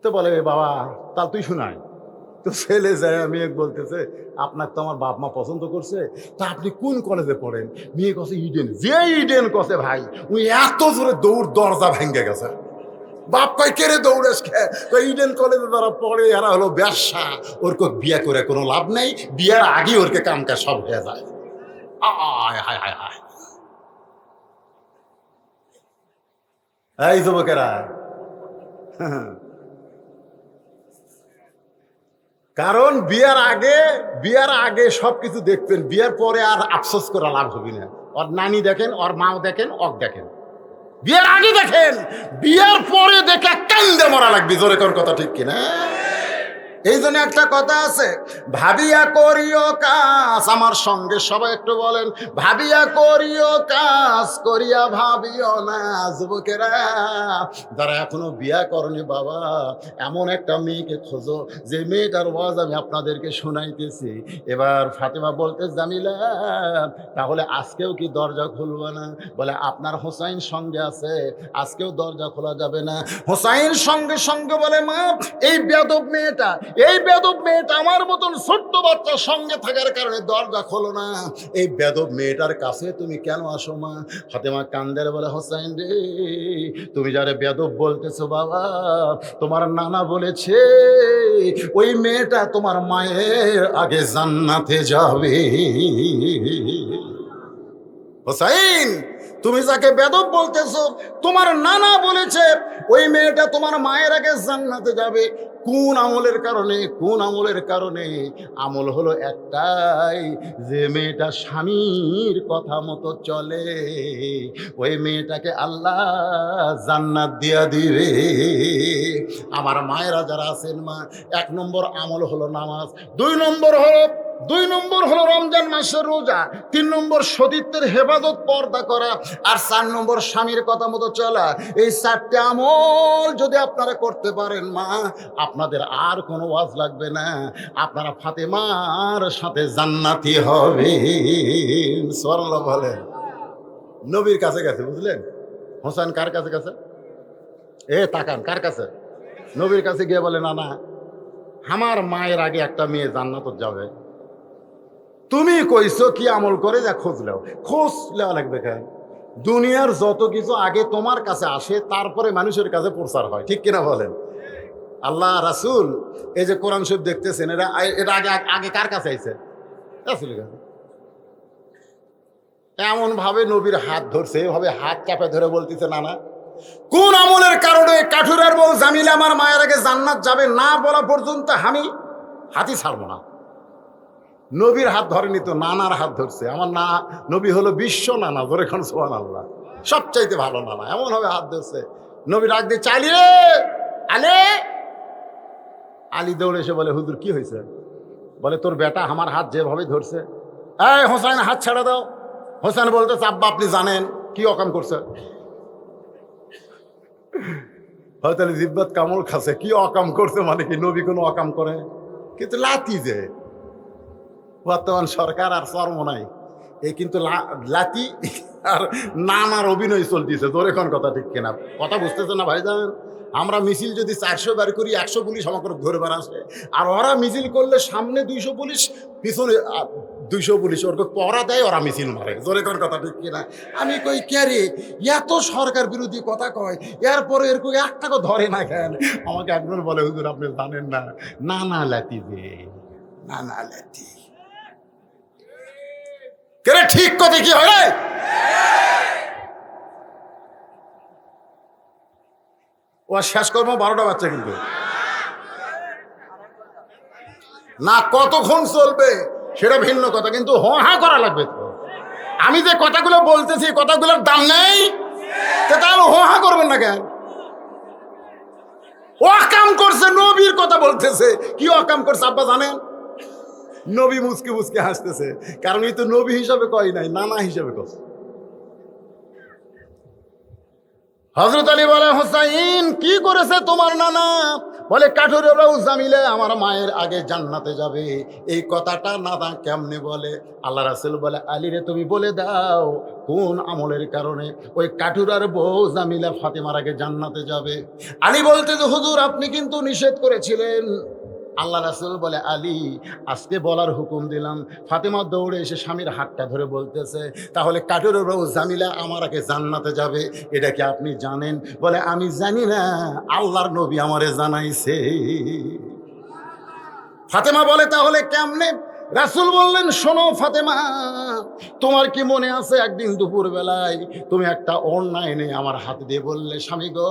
তো বলে, বাবা তা তুই শোনায়। তো ছেলে যায় মেয়ে বলতেছে, আপনার তো আমার বাপ মা পছন্দ করছে, তা আপনি কোন কলেজে পড়েন? মেয়ে কছে ইডেন। যে ইডেন কছে ভাই, ওই এত জোরে দৌড় দরজা ভেঙে গেছে। বাপ কয়, কেড়ে দৌড়েস খে? ইডেন কলেজে যারা পড়ে এরা হলো ব্যবসা, ওর বিয়ে করে কোনো লাভ নেই, বিয়ের আগে ওরকে কামকা সব হয়ে যায়। আয় হায় হায় হায়। এই যুবকেরা, কারণ বিয়ার আগে সবকিছু দেখতেন, বিয়ার পরে আর আফসোস করা লাভ হবে না। ওর নানি দেখেন, ওর মাও দেখেন, অক দেখেন। বিয়ার আগে দেখেন, বিয়ার পরে দেখে কান্দে মরা লাগবে। জোরে কোন কথা ঠিক কিনা? এই জন্য একটা কথা আছে, ভাবিয়া করিও কাজ। আমার সঙ্গে সবাই একটু বলেন, ভাবিয়া করিও কাজ, করিয়া ভাবিও না। যুবকেরা যারা এখনো বিয়া করনি, বাবা এমন একটা মেয়েকে খোঁজো যে মেয়েটার ওয়াজ আমি আপনাদেরকে শোনাইতেছি। এবার ফাতেমা বলতে, জামিলা তাহলে আজকেও কি দরজা খুলবে না? বলে আপনার হোসাইন সঙ্গে আছে, আজকেও দরজা খোলা যাবে না। হোসাইন সঙ্গে সঙ্গে বলে, মা এই বেয়াদব মেয়েটা আমার মতন ছোট্ট বাচ্চার সঙ্গে থাকার কারণে দরজা খোলো না। এই বেয়াদব মেয়েটার কাছে তুমি কেন আসো মা? ফাতেমা কান্দের বলে, হোসাইন রে তুমি যারে বেয়াদব বলতেছো বাবা, তোমার নানা বলেছে ওই মেয়েটা তোমার মায়ের আগে জান্নাতে যাবে। হোসাইন তুমি যাকে বেদব বলতেছো, তোমার নানা বলেছে ওই মেয়েটা তোমার মায়ের আগে জান্নাতে যাবে। কোন আমলের কারণে? আমল হলো একটাই, যে মেয়েটা স্বামীর কথা মতো চলে ওই মেয়েটাকে আল্লাহ জান্নাত দিয়া দিবে। আমার মায়েরা যারা আছেন মা, 1 নম্বর আমল হলো নামাজ, 2 নম্বর হলো রমজান মাসের রোজা, 3 নম্বর সতীত্বের হেফাজত পর্দা করা, আর 4 নম্বর স্বামীর কথা মতো চলা। এই 4টে আমল যদি আপনারা করতে পারেন মা, আপনাদের আর কোনো ওয়াজ লাগবে না, আপনারা ফাতেমার সাথে জান্নাতি হবে। সুবহানাল্লাহ বলেন। নবীর কাছে গেছে, বুঝলেন? হোসেন কার কাছে গেছে? তাকান, কার কাছে? নবীর কাছে গিয়ে বলে, না আমার মায়ের আগে একটা মেয়ে জান্নাতে যাবে। তুমি কইছো কি আমল করে যা খোঁজ লেওয়া লাগবে কেন? দুনিয়ার যত কিছু আগে তোমার কাছে আসে, তারপরে মানুষের কাছে প্রচার হয়, ঠিক কিনা বলেন? আল্লাহ রাসূল এই যে কোরআন শরীফ দেখতেছেন, এটা আগে কার কাছে আইছে? রাসূলের কাছে। এমন ভাবে নবীর হাত ধরছে, এভাবে হাত চাপে ধরে বলতেছে, না কোন আমলের কারণে কাঠুরার বউ জামিলা আমার মায়ের আগে জান্নাত যাবে না বলা পর্যন্ত আমি হাতই ছাড়বো না। নবীর হাত ধরেনি তো, নানার হাত ধরছে। আমার নবী হলো বিশ্ব নানা, ধরে খান সুবহানাল্লাহ, সবচাইতে ভালো নানা। এমন ভাবে হাত ধরছে, নবী ডাক দিয়ে, চালি রে আলী দৌড়ে এসে বলে, হুজুর কি হয়েছে? বলে, তোর বেটা আমার হাত যেভাবে ধরছে। এই হোসেন হাত ছেড়ে দাও। হোসেন বলতেছে, আব্বা আপনি জানেন কি অকাম করছে? হয়তো জিব্বাত কামড় খাচ্ছে, কি অকাম করছে মানে কি? নবী কোনো অকাম করে? কিন্তু লাতি যে বর্তমান সরকার আর চর্ম নাই, এই কিন্তু লাতি আর নানার অভিনয় চলতেছে। জোরে কোন কথা ঠিক কিনা? কথা বুঝতেছে না ভাইজান? আমরা মিছিল যদি 400 বার করি, 100 পুলিশ আমাকে ধরে বেড়াচ্ছে, আর ওরা মিছিল করলে সামনে 200 পুলিশ, পিছনে 200 পুলিশ, ওর পড়া দেয়, ওরা মিছিল মারে। জোরে কোন কথা ঠিক কিনা? আমি কই, কে রে এত সরকার বিরোধী কথা কয়, এরপরে এরকম একটাকে ধরে না কেন? আমাকে একজন বলে, হুজুর আপনি জানেন না, নানা লাতি যে নানা লাতি। ঠিক কথা কি হয়? ও শেষ করবো 12টা বাচ্চা, কিন্তু না কতক্ষণ চলবে সেটা ভিন্ন কথা, কিন্তু হা করা লাগবে তো। আমি যে কথাগুলো বলতেছি, কথাগুলোর দাম নেই, তাহলে হা করবেন না কেন? অকাম করছে, নবীর কথা বলতেছে। কি অকাম করছে আব্বা জানেন? নবী মুসকে মুসকে হাসতেছে, কারণ এই তো নবী হিসাবে কয় নাই, নানা হিসাবে কয়। হযরত আলী বলে, হোসাইন কি করেছে তোমার নানা? বলে, কাঠুরেরাও জামিলে আমার মায়ের আগে জান্নাতে যাবে। এই কথাটা নানা কেমনে বলে? আল্লাহ রাসূল বলে, আলী রে তুমি বলে দাও কোন আমলের কারণে ওই কাঠুরার বউ জামিলা ফাতেমার আগে জান্নাতে যাবে। আলী বলতে, যে হুজুর আপনি কিন্তু নিষেধ করেছিলেন। আল্লাহ রাসূল বলে, আলী আজকে বলার হুকুম দিলাম। ফাতেমা দৌড়ে এসে স্বামীর হাতটা ধরে বলতেছে, তাহলে কাঠুরের বউ জামিলা আমার আগে জান্নাতে যাবে, এটা কি আপনি জানেন? বলে, আমি জানি না, আল্লাহর নবী আমারে জানাইছে। ফাতেমা বলে, তাহলে কেমনে? রাসূল বললেন, শোনো ফাতেমা, তোমার কি মনে আছে একদিন দুপুর বেলায় তুমি একটা ওড়না এনে আমার হাতে দিয়ে বললে, স্বামী গো,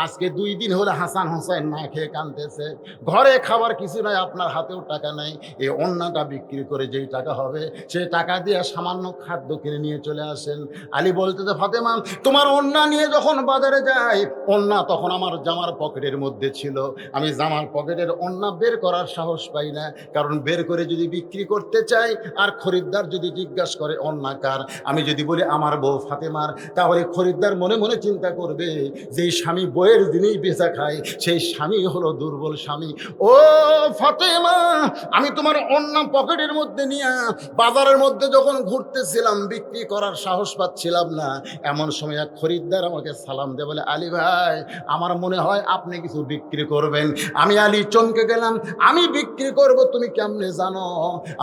আজকে 2 দিন হলে হাসান হোসেন না খেয়ে কাঁদতেছে, ঘরে খাবার কিছু নাই, আপনার হাতেও টাকা নাই, এই ওড়নাটা বিক্রি করে যেই টাকা হবে সেই টাকা দিয়ে সামান্য খাদ্য কিনে নিয়ে চলে আসেন। আলী বলতেছে, ফাতেমা, তোমার ওড়না নিয়ে যখন বাজারে যাই, ওড়না তখন আমার জামার পকেটের মধ্যে ছিল, আমি জামার পকেটের ওড়না বের করার সাহস পাই না, কারণ বের করে যদি বিক্রি করতে চাই আর খরিদ্দার যদি জিজ্ঞাসা করে ওড়না কার, আমি যদি বলি আমার বউ ফাতেমার, তাহলে খরিদ্দার মনে মনে চিন্তা করবে যে স্বামী বইয়ের দিনেই বেচা খায়, সেই স্বামী হলো দুর্বল স্বামী। ও ফাতেমা, আমি তোমার ওড়না পকেটের মধ্যে নিয়ে বাজারের মধ্যে যখন ঘুরতেছিলাম, বিক্রি করার সাহস পাচ্ছিলাম না, এমন সময় এক খরিদ্দার আমাকে সালাম দিয়ে বলে, আলী ভাই, আমার মনে হয় আপনি কিছু বিক্রি করবেন। আমি আলী চমকে গেলাম, আমি বিক্রি করব তুমি কেমনে জানো?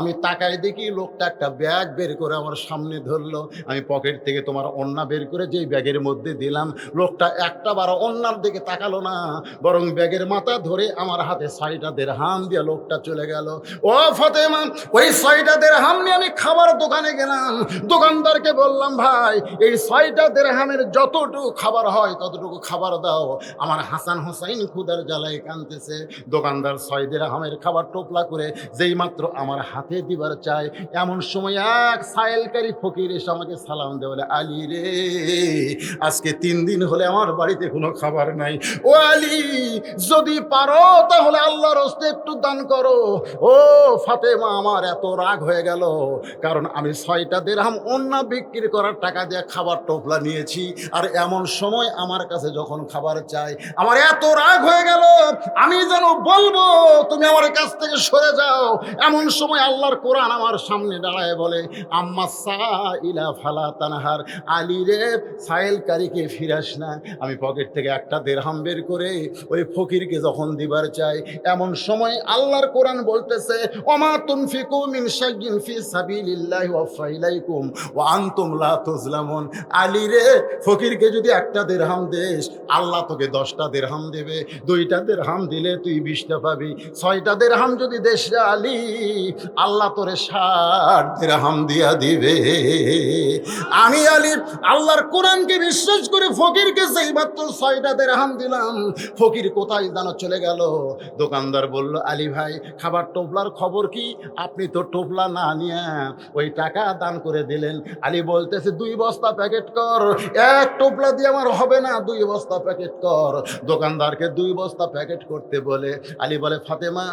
আমি তাকায় দেখি লোকটা একটা ব্যাগ বের করে আমার সামনে ধরলো, আমি পকেট থেকে তোমার ওড়না বের করে যেই ব্যাগের মধ্যে দিলাম, লোকটা একটা বার ওড়নার দিকে তাকালো না, বরং ব্যাগের মাথা ধরে আমার হাতে 6টা দিরহাম দিয়ে লোকটা চলে গেল। ও ফাতেমা, ওই 6টা দিরহাম নিয়ে আমি খাবার দোকানে গেলাম, দোকানদারকে বললাম, ভাই, এই 6টা দিরহামের যতটুকু খাবার হয় ততটুকু খাবার দাও, আমার হাসান হোসাইন ক্ষুধার জ্বালায় কাঁদতেছে। দোকানদার 6 দিরহামের খাবার টোপলা করে যেই মাত্র আমার হাতে দিবার চায়, এমন সময় এক সায়েলকারী ফকির এসে আমাকে সালাম দেয়, বলে, আলী রে, আজকে 3 দিন হলে আমার বাড়িতে কোনো খাবার নাই, ও আলী, যদি পারো তাহলে আল্লাহর হস্তে একটু দান করো। ও ফাতেমা, আমার এত রাগ হয়ে গেল, কারণ আমি 6টা দিরহাম ওড়না বিক্রি করার টাকা দিয়ে খাবার টোপলা নিয়েছি, আর এমন সময় আমার কাছে যখন খাবার চাই, আমার এত রাগ হয়ে গেল, আমি যেন বলবো তুমি আমার কাছ থেকে সরে যাও। এমন সময় আল্লাহর কোরআন আমার সামনে দাঁড়ায় বলে, আম্মা সাইলা ফালা তানহার, আলী রে, সাইলকারীকে ফিরাস না। আমি পকেট থেকে একটা দিরহাম বের করে ওই ফকিরকে যখন দিবার চাই, এমন সময় আল্লাহর কোরআন বলতেছে, ওমা তুনফিকু মিন শাইইন ফি সাবিলিল্লাহি ওয়াফা ইলাইকুম ওয়া আনতুম লা তুজলামুন। আলী রে, ফকিরকে যদি একটা দিরহাম দেস, আল্লাহ তোকে 10টা দিরহাম দেবে, 2টা দিরহাম দিলে তুই 20টা পাবি, 6টা দিরহাম যদি দেশ আলী, আল্লাহ তোরে 60 দিরহাম দিয়া দিবে। আমি আলী আল্লাহর কোরআনকে বিশ্বাস করে ফকিরকে যেই মাত্র 6টা দিরহাম দিলাম, ফকির কোথায় জানো চলে গেল। দোকানদার বলল, আলী ভাই, খাবার টোপলার খবর কি? আপনি তো টোপলা না নিয়ে ওই টাকা দান করে দিলেন। আলী বলতেছে, 2 বস্তা প্যাকেট কর, এক টোপলা দিয়ে আমার হবে না, 2 বস্তা প্যাকেট কর। দোকানদারকে 2 বস্তা প্যাকেট করতে বলে আলী বলে, ফাতেমা,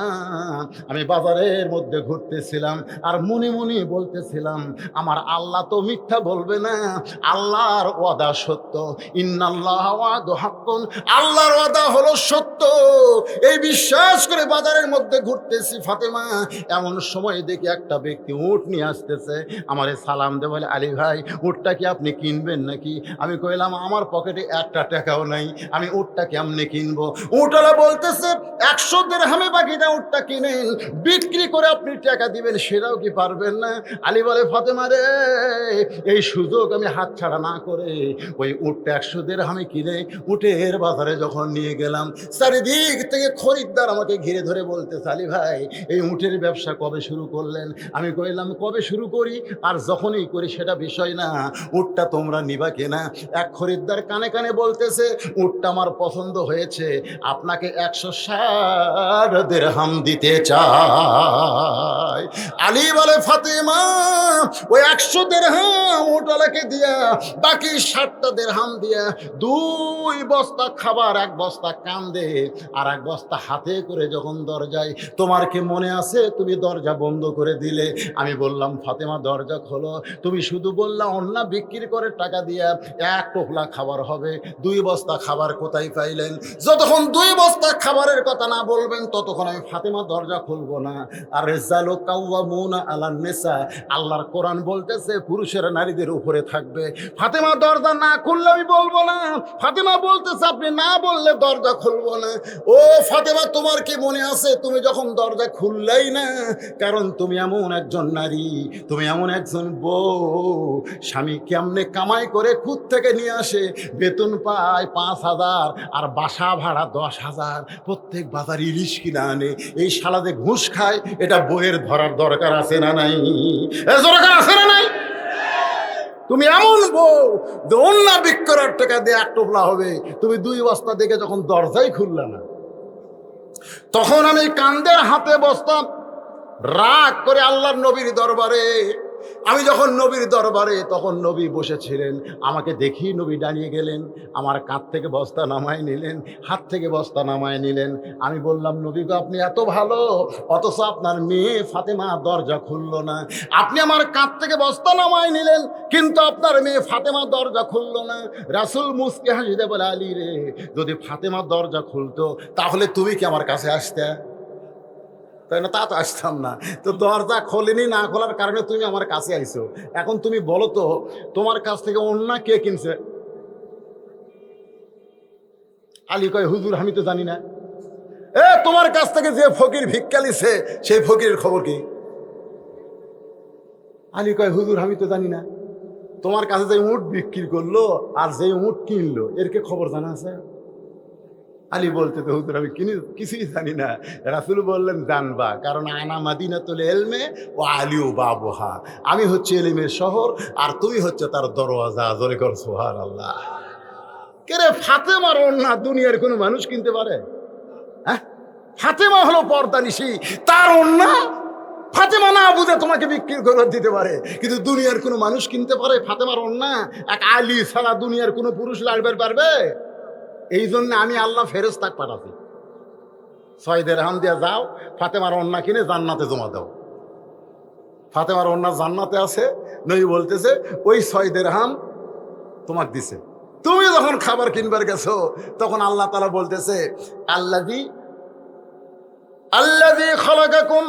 আমি বাজারের মধ্যে ঘুরতেছিলাম আর মনে মনে বলতেছিলাম, আমার আল্লাহ তো মিথ্যা বলবে না, আল্লাহর ওয়াদা সত্য, ইন্নাল্লাহ ওয়াদু হাক্কুন, আল্লাহর ওয়াদা হলো সত্য, এই বিশ্বাস করে বাজারের মধ্যে ঘুরতেছি ফাতেমা। এমন সময় দেখি একটা ব্যক্তি উট নিয়ে আসতেছে, আমারে সালাম দে, বলে, আলী ভাই, উটটা কি আপনি কিনবেন নাকি? আমি কইলাম, আমার পকেটে একটা টাকাও নাই, আমি উটটা কেমনে কিনবো? উটওয়ালা বলতেছে, 100 দিরহামে বাকিটা উটটা কিনেন, বিক্রি করে আপনি টাকা দিবেন, সেটাও কি পারবেন না? আলী বলে, ফাতেমা রে, এই সুযোগ আমি হাতছাড়া না করে ওই উটটা 100 দিরহামে কিনে উটের বাজারে যখন নিয়ে গেলাম, চারিদিক থেকে খরিদ্দার আমাকে ঘিরে ধরে বলতেছে, আলী ভাই, এই উটের ব্যবসা কবে শুরু করলেন? আমি কইলাম, কবে শুরু করি আর যখনই করি সেটা বিষয় না, উটটা তোমরা নিবা কিনা? এক খরিদ্দার কানে কানে বলতেছে, উটটা আমার পছন্দ হয়েছে, আপনাকে 160 দিরহাম দিতে চাই। আলী বলে, ফাতেমা, ওই 100 দিরহাম উটওয়ালাকে দিয়া বাকি 60টা দিরহাম দিয়া 2 বস্তা খাবার, 1 বস্তা কান্দে আর 1 বস্তা হাতে করে যখন দরজায়, তোমার কি মনে আছে তুমি দরজা বন্ধ করে দিলে? আমি বললাম, ফাতেমা, দরজা খোলো, তুমি শুধু বললা ওড়না বিক্রি করে টাকা দিয়া 1 টোপলা খাবার হবে, 2 বস্তা খাবার কোথায় পাইলেন? যতক্ষণ 2 বস্তা খাবারের কথা না বলবেন ততক্ষণ আমি ফাতেমা দরজা খুলবো না। আর রিজালু কাওয়ামুনা আলান নিসা, আল্লাহর কোরআন বলতেছে পুরুষেরা নারীদের উপরে থাকবে। ফাতেমা দরজা না খুললে আমি বলবো না। ফাতেমা বলতেছে, আপনি না বললে দরজা খুলবো না। ও ফাতেমা, তোমার কি মনে আছে তুমি যখন দরজা খুললেই না, কারণ তুমি এমন একজন নারী, তুমি এমন একজন বউ, স্বামী কেমনে কামাই করে খুদ থেকে নিয়ে আসে, বেতন পায় 5,000 আর বাসা ভাড়া 10,000, প্রত্যেক বাজার ইলিশ কিনে আনে, এই শালাতে ঘুষ খায়, এটা বইয়ের ধরার দরকার আছে না নাই? দরকার আছে না নাই? তুমি এমন বউ যে অন্য বিক্রয়ের টাকা দিয়ে এক টোপলা হবে, তুমি 2 বস্তা দেখে যখন দরজাই খুললা না, তখন আমি কান্দের হাতে বসতাম রাগ করে আল্লাহর নবীর দরবারে। আমি যখন নবীর দরবারে, তখন নবী বসেছিলেন, আমাকে দেখি নবী দাঁড়িয়ে গেলেন, আমার কাঁধ থেকে বস্তা নামায় নিলেন, হাত থেকে বস্তা নামায় নিলেন। আমি বললাম, নবী গো, আপনি এত ভালো, অথচ আপনার মেয়ে ফাতেমা দরজা খুললো না। আপনি আমার কাঁধ থেকে বস্তা নামায় নিলেন, কিন্তু আপনার মেয়ে ফাতেমা দরজা খুললো না। রাসূল মুসকে হাসিতে বলে, আলী রে, যদি ফাতেমা দরজা খুলতো তাহলে তুমি কি আমার কাছে আসতে? তাই না? তা তো আসতাম না। তো দরজা খোলেনি, না খোলার কারণে তুমি আমার কাছে আইছো। এখন তুমি বলো তো, তোমার কাছ থেকে ওন্না কে কিনছে? আলী কয়, হুজুর আমি তো জানি না। তোমার কাছ থেকে যে ফকির ভিক্ষা লিছে সেই ফকিরের খবর কি? আলী কয়, হুজুর আমি তো জানি না। তোমার কাছে যে উট বিক্রি করলো আর যে উট কিনলো, এর কে খবর জানা আছে? আলী বলতে, তো হুজুর আমি কিছুই জানি না। রাসূল বললেন, জানবা, কারণ আনা মাদিনাতুল ইলমে ও আলিউ বাবুহা, আমি হচ্ছে ইলমের শহর আর তুমি হচ্ছে তার দরওয়াজা। জোরে কর সুবহানাল্লাহ। কে রে, ফাতেমার ওড়না দুনিয়ার কোনো মানুষ কিনতে পারে? হ্যাঁ, ফাতেমা হলো পর্দানিশী, তার ওড়না ফাতেমা না বুঝে তোমাকে বিক্রি করে দিতে পারে, কিন্তু দুনিয়ার কোনো মানুষ কিনতে পারে ফাতেমার ওড়না? এক আলী ছাড়া দুনিয়ার কোনো পুরুষ লাড়বে পারবে? এই জন্য আমি আল্লাহ ফেরেশতা পাঠাচ্ছি, 6 দিরহাম দিয়ে যাও, ফাতেমার ওড়না কিনে জান্নাতে জমা দাও। ফাতেমার ওড়না জান্নাতে আছে, নবী বলতেছে ওই 6 দিরহাম তোমাকে দিছে। তুমি যখন খাবার কিনবার গেছো, তখন আল্লাহ তাআলা বলতেছে, আল্লাযী খালাকাকুম।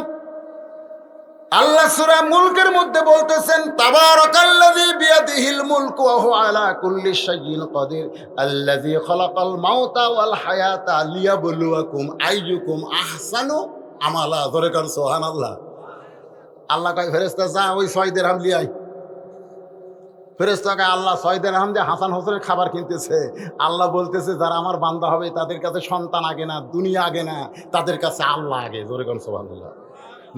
আল্লাহ সূরা মুলকের মধ্যে বলতেছেন, তাবারাকাল্লাযী বিয়াদিহিল মুলকু ওয়া হুয়া আলা কুল্লি শাইইন কাদির, আল্লাযী খালাকাল মাউতা ওয়াল হায়াতা লিয়াবলুয়াকুম আইয়ুকুম আহসানু আমালা। জোরে কর সুবহানাল্লাহ। আল্লাহ কয়, ফেরেশতা যা ওই 6 দিরহাম লিয়ে আয়। ফেরেশতা কয়, আল্লাহ 6 দিরহাম দিয়ে হাসান হোসেনের খাবার কিনতেছে। আল্লাহ বলতেছে, যারা আমার বান্দা হবে তাদের কাছে সন্তান আগে না, দুনিয়া আগে না, তাদের কাছে আল্লাহ আগে। জোরে কর সুবহানাল্লাহ।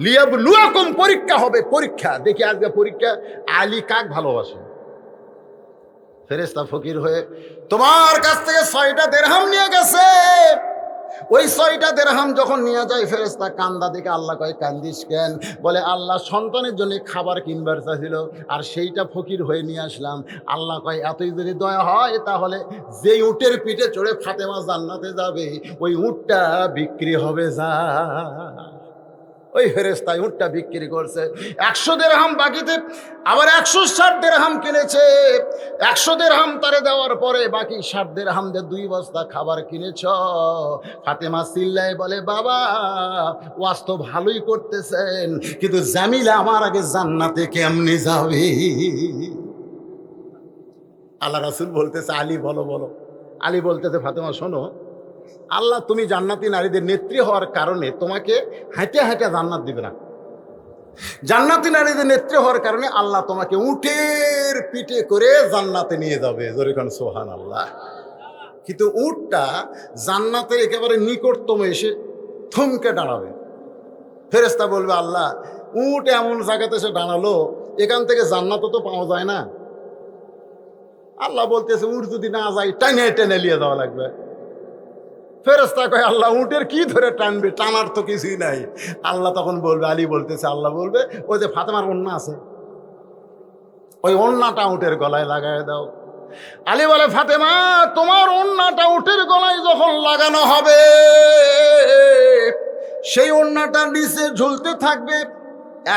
লিয়াবলুয়াকুম, পরীক্ষা হবে, পরীক্ষা। দেখি আজকে পরীক্ষা, আলী কাক ভালোবাসে। ফেরেশতা ফকির হয়ে তোমার কাছ থেকে 6টা দিরহাম নিয়ে গেছে। ওই 6টা দিরহাম যখন নিয়ে যায়, ফেরেশতা কান্দা দেখে আল্লাহ কয়, কান্দিস কেন? বলে, আল্লাহ সন্তানের জন্য খাবার কিনবার চাইছিল আর সেইটা ফকির হয়ে নিয়ে আসলাম। আল্লাহ কয়, এতই যদি দয়া হয় তাহলে যেই উটের পিঠে চড়ে ফাতেমা জান্নাতে যাবে, ওই উটটা বিক্রি হবে। যা। ওই ফেরেশতাই উটটা বিক্রি করছে। 100 দিরহাম বাকিতে আবার 160 দিরহাম কিনেছে। 100 দিরহাম তারে দেওয়ার পরে বাকি 60 দিরহাম দিয়ে 2 বস্তা খাবার কিনেছ। ফাতেমা চিল্লায় বলে, বাবা ওয়াজ তো ভালোই করতেছেন, কিন্তু জামিলা আমার আগে জান্নাতে কেমনে যাবে? আল্লাহ রাসূল বলতেছে, আলী বলো বলো। আলী বলতেছে, ফাতেমা শোনো, আল্লাহ তুমি জান্নাতি নারীদের নেত্রী হওয়ার কারণে তোমাকে হাঁটে হাঁটে জান্নাত দিবে না। জান্নাতি নারীদের নেত্রী হওয়ার কারণে আল্লাহ তোমাকে উটের পিঠে করে জান্নাতে নিয়ে যাবে। জোরে কোন সুবহানাল্লাহ। কিন্তু উটটা জান্নাতের একেবারে নিকটতম এসে থমকে দাঁড়াবে। ফেরেশতা বলবে, আল্লাহ উট এমন জায়গাতে এসে দাঁড়ালো, এখান থেকে জান্নাত তো পাওয়া যায় না। আল্লাহ বলতেছে, উট যদি না যায় টাইনে টেনে নিয়ে যাওয়া লাগবে। ফেরেশতা কয়, আল্লাহ উটের কি ধরে টানবে? টানার তো কিছুই নাই। আল্লাহ তখন বলবে, আলী বলতেছে, আল্লাহ বলবে, ওই যে ফাতেমার ওড়না আছে, ওই ওড়নাটা উটের গলায় লাগায় দাও। আলী বলে, ফাতেমা তোমার ওড়নাটা উটের গলায় যখন লাগানো হবে, সেই ওড়নাটা নিচে ঝুলতে থাকবে।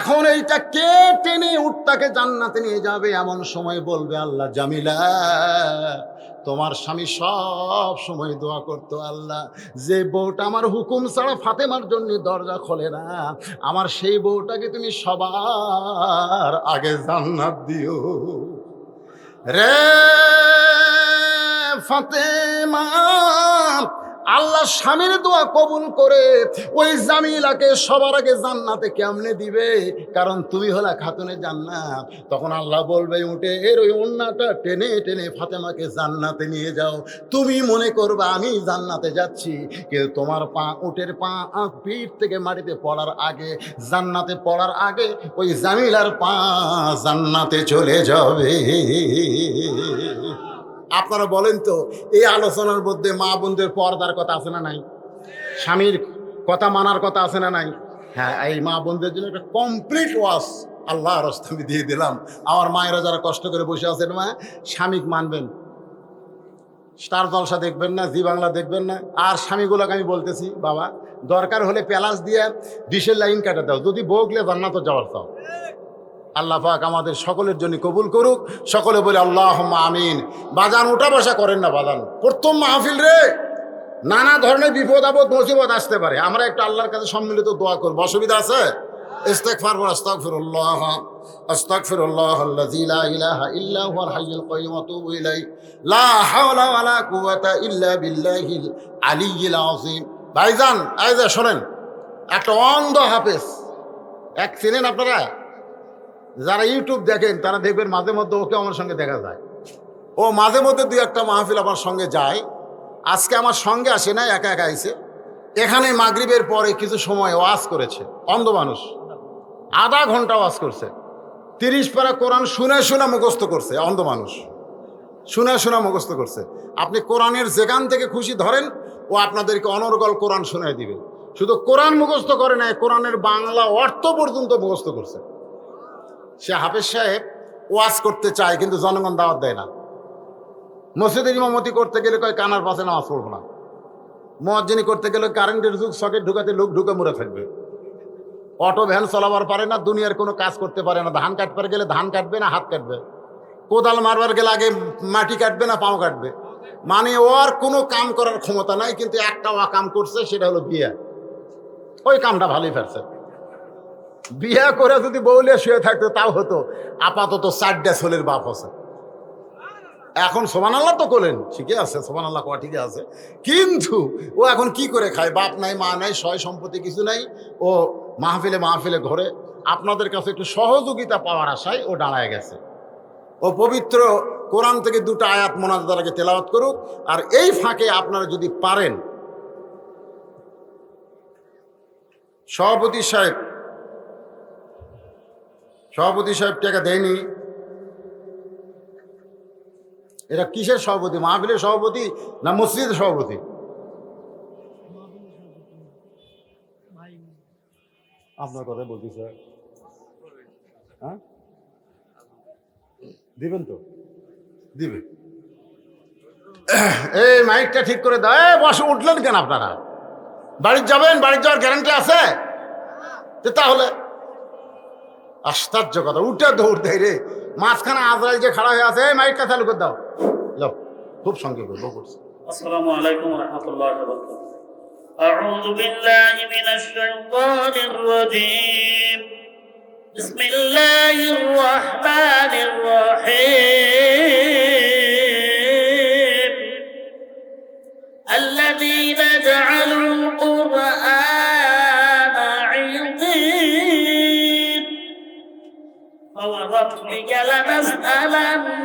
এখন এইটা কে টেনে উটটাকে জান্নাতে নিয়ে যাবে? এমন সময় বলবে, আল্লাহ জামিলা তোমার স্বামী সব সময় দোয়া করতো, আল্লাহ যে বউটা আমার হুকুম ছাড়া ফাতেমার জন্য দরজা খোলে না, আমার সেই বউটাকে তুমি সবার আগে জান্নাত দিও। রে ফাতেমা, আল্লাহ স্বামীর দোয়া কবুল করে ওই জামিলাকে সবার আগে জান্নাতে কেমনে দিবে? কারণ তুমি হলা খাতুনে জান্নাত। তখন আল্লাহ বলবে, উঠে এর ওই ওন্নাটা টেনে টেনে ফাতেমাকে জান্নাতে নিয়ে যাও। তুমি মনে করবে আমি জান্নাতে যাচ্ছি, কিন্তু তোমার পা, উটের পা পিঠ থেকে মাটিতে পড়ার আগে, জান্নাতে পড়ার আগে ওই জামিলার পা জান্নাতে চলে যাবে। আপনারা বলেন তো, এই আলোচনার মধ্যে মা বোনদের পর্দার কথা আছে না নাই? স্বামীর কথা মানার কথা আছে না নাই? হ্যাঁ, এই মা বোনদের জন্য একটা কমপ্লিট ওয়াজ আল্লাহর রাস্তায় আমি দিয়ে দিলাম। আমার মায়েরা যারা কষ্ট করে বসে আছেন, মা স্বামীক মানবেন, স্টার জলসা দেখবেন না, জি বাংলা দেখবেন না। আর স্বামীগুলোকে আমি বলতেছি, বাবা দরকার হলে প্যালাস দিয়ে ডিশের লাইন কাটা দাও, যদি বউগলে জান্নাত যাওয়ার চাও। আল্লাহ পাক আমাদের সকলের জন্য কবুল করুক। সকলে বলে আল্লাহুম্মা আমিন। বাজান উঠা বসা করেন না বাজান, প্রথম মাহফিল রে, নানা ধরনের বিপদ আপদ মুসিবত আসতে পারে। আমরা একটু আল্লাহর কাছে সম্মিলিত দোয়া করবো, অসুবিধা আছে? ইস্তেগফার ওয়া আস্তাগফিরুল্লাহ, আস্তাগফিরুল্লাহাল্লাযী লা ইলাহা ইল্লা হুয়াল হাইয়ুল কাইয়্যুম ওয়া আতুবু ইলাইহি, লা হাওলা ওয়া লা কুওয়াতা ইল্লা বিল্লাহিল আলিয়্যিল আযীম। ভাইজান এই যে শোনেন, একটা অন্ধ হাফেজ, এক চিনেন আপনারা? যারা ইউটিউব দেখেন তারা দেখবেন মাঝে মধ্যে ওকে আমার সঙ্গে দেখা যায়। ও মাঝে মধ্যে দুই একটা মাহফিল আমার সঙ্গে যায়। আজকে আমার সঙ্গে আসে না, একা একা আইছে। এখানে মাগরিবের পরে কিছু সময় ওয়াজ করেছে, অন্ধ মানুষ, আধা ঘন্টা ওয়াজ করছে। 30 পারা কোরআন শুনে শুনে মুখস্থ করছে, অন্ধ মানুষ শুনে শুনে মুখস্থ করছে। আপনি কোরআনের যেখান থেকে খুশি ধরেন, ও আপনাদেরকে অনর্গল কোরআন শোনায় দিবে। শুধু কোরআন মুখস্থ করে নাই, কোরআনের বাংলা অর্থ পর্যন্ত মুখস্থ করছে। সে হাফেজ সাহেব ওয়াজ করতে চায়, কিন্তু জনগণ দাওয়াত দেয় না। মসজিদের ইমামতি করতে গেলে কয় কানার পাশে নামাজ পড়বো না। মুয়াজ্জিনি করতে গেলে কারেন্টের যুগ, সকেট ঢুকাতে লোক ঢুকে মরে থাকবে। অটো ভ্যান চালাবার পারে না, দুনিয়ার কোনো কাজ করতে পারে না। ধান কাটবার গেলে ধান কাটবে না হাত কাটবে, কোদাল মারবার গেলে আগে মাটি কাটবে না পাও কাটবে। মানে ওর কোনো কাম করার ক্ষমতা নাই, কিন্তু একটা কাম করছে, সেটা হলো বিয়ে। ওই কামটা ভালোই ফেরছে। বিয়ে করে যদি বউলে শুয়ে থাকতো তাও হতো। আপাতত 4টা ছেলের বাপ আছে। এখন সুবহানাল্লাহ তো করলেন, ঠিকই আছে, সুবহানাল্লাহ কোয়া ঠিকই আছে, কিন্তু ও এখন কি করে খায়? বাপ নাই, মা নাই, সয় সম্পত্তি কিছু নাই। ও মাহফিলে মাহফিলে ঘরে আপনাদের কাছে একটু সহযোগিতা পাওয়ার আশায় ও দাঁড়ায় গেছে। ও পবিত্র কোরআন থেকে 2টা আয়াত মোনাজাতের আগে তেলাওয়াত করুক। আর এই ফাঁকে আপনারা যদি পারেন, সভাপতি সাহেব টাকা দেয়নি। এটা কিসের সভাপতি? মাহফিলের সভাপতি না মসজিদের সভাপতি? আপনার কথা বলছি স্যার। হ্যাঁ, দিবেন তো? দিবে। এই মাইকটা ঠিক করে দাও। বসে উঠলেন কেন আপনারা? বাড়ি যাবেন? বাড়ি যাওয়ার গ্যারান্টি আছে? তাহলে আশ্চর্য কথা, উঠে দৌড় দেয় রে। মাঝখানে আজরাইল যে খাড়া হয়ে আছে, এই মাইকটা চালু করে দাও। লো, খুব সংক্ষেপে বলছি। আসসালামু আলাইকুম ওয়া রাহমাতুল্লাহি ওয়া বারাকাতুহু। আউযু বিল্লাহি মিনাশ শাইতানির রাজীম। বিসমিল্লাহির রাহমানির রাহিম। আল্লাযীনা জা'আলুল কুরআনা 'ইযীন ওয়া রাব্বিকা লানাস'ালান্নাহুম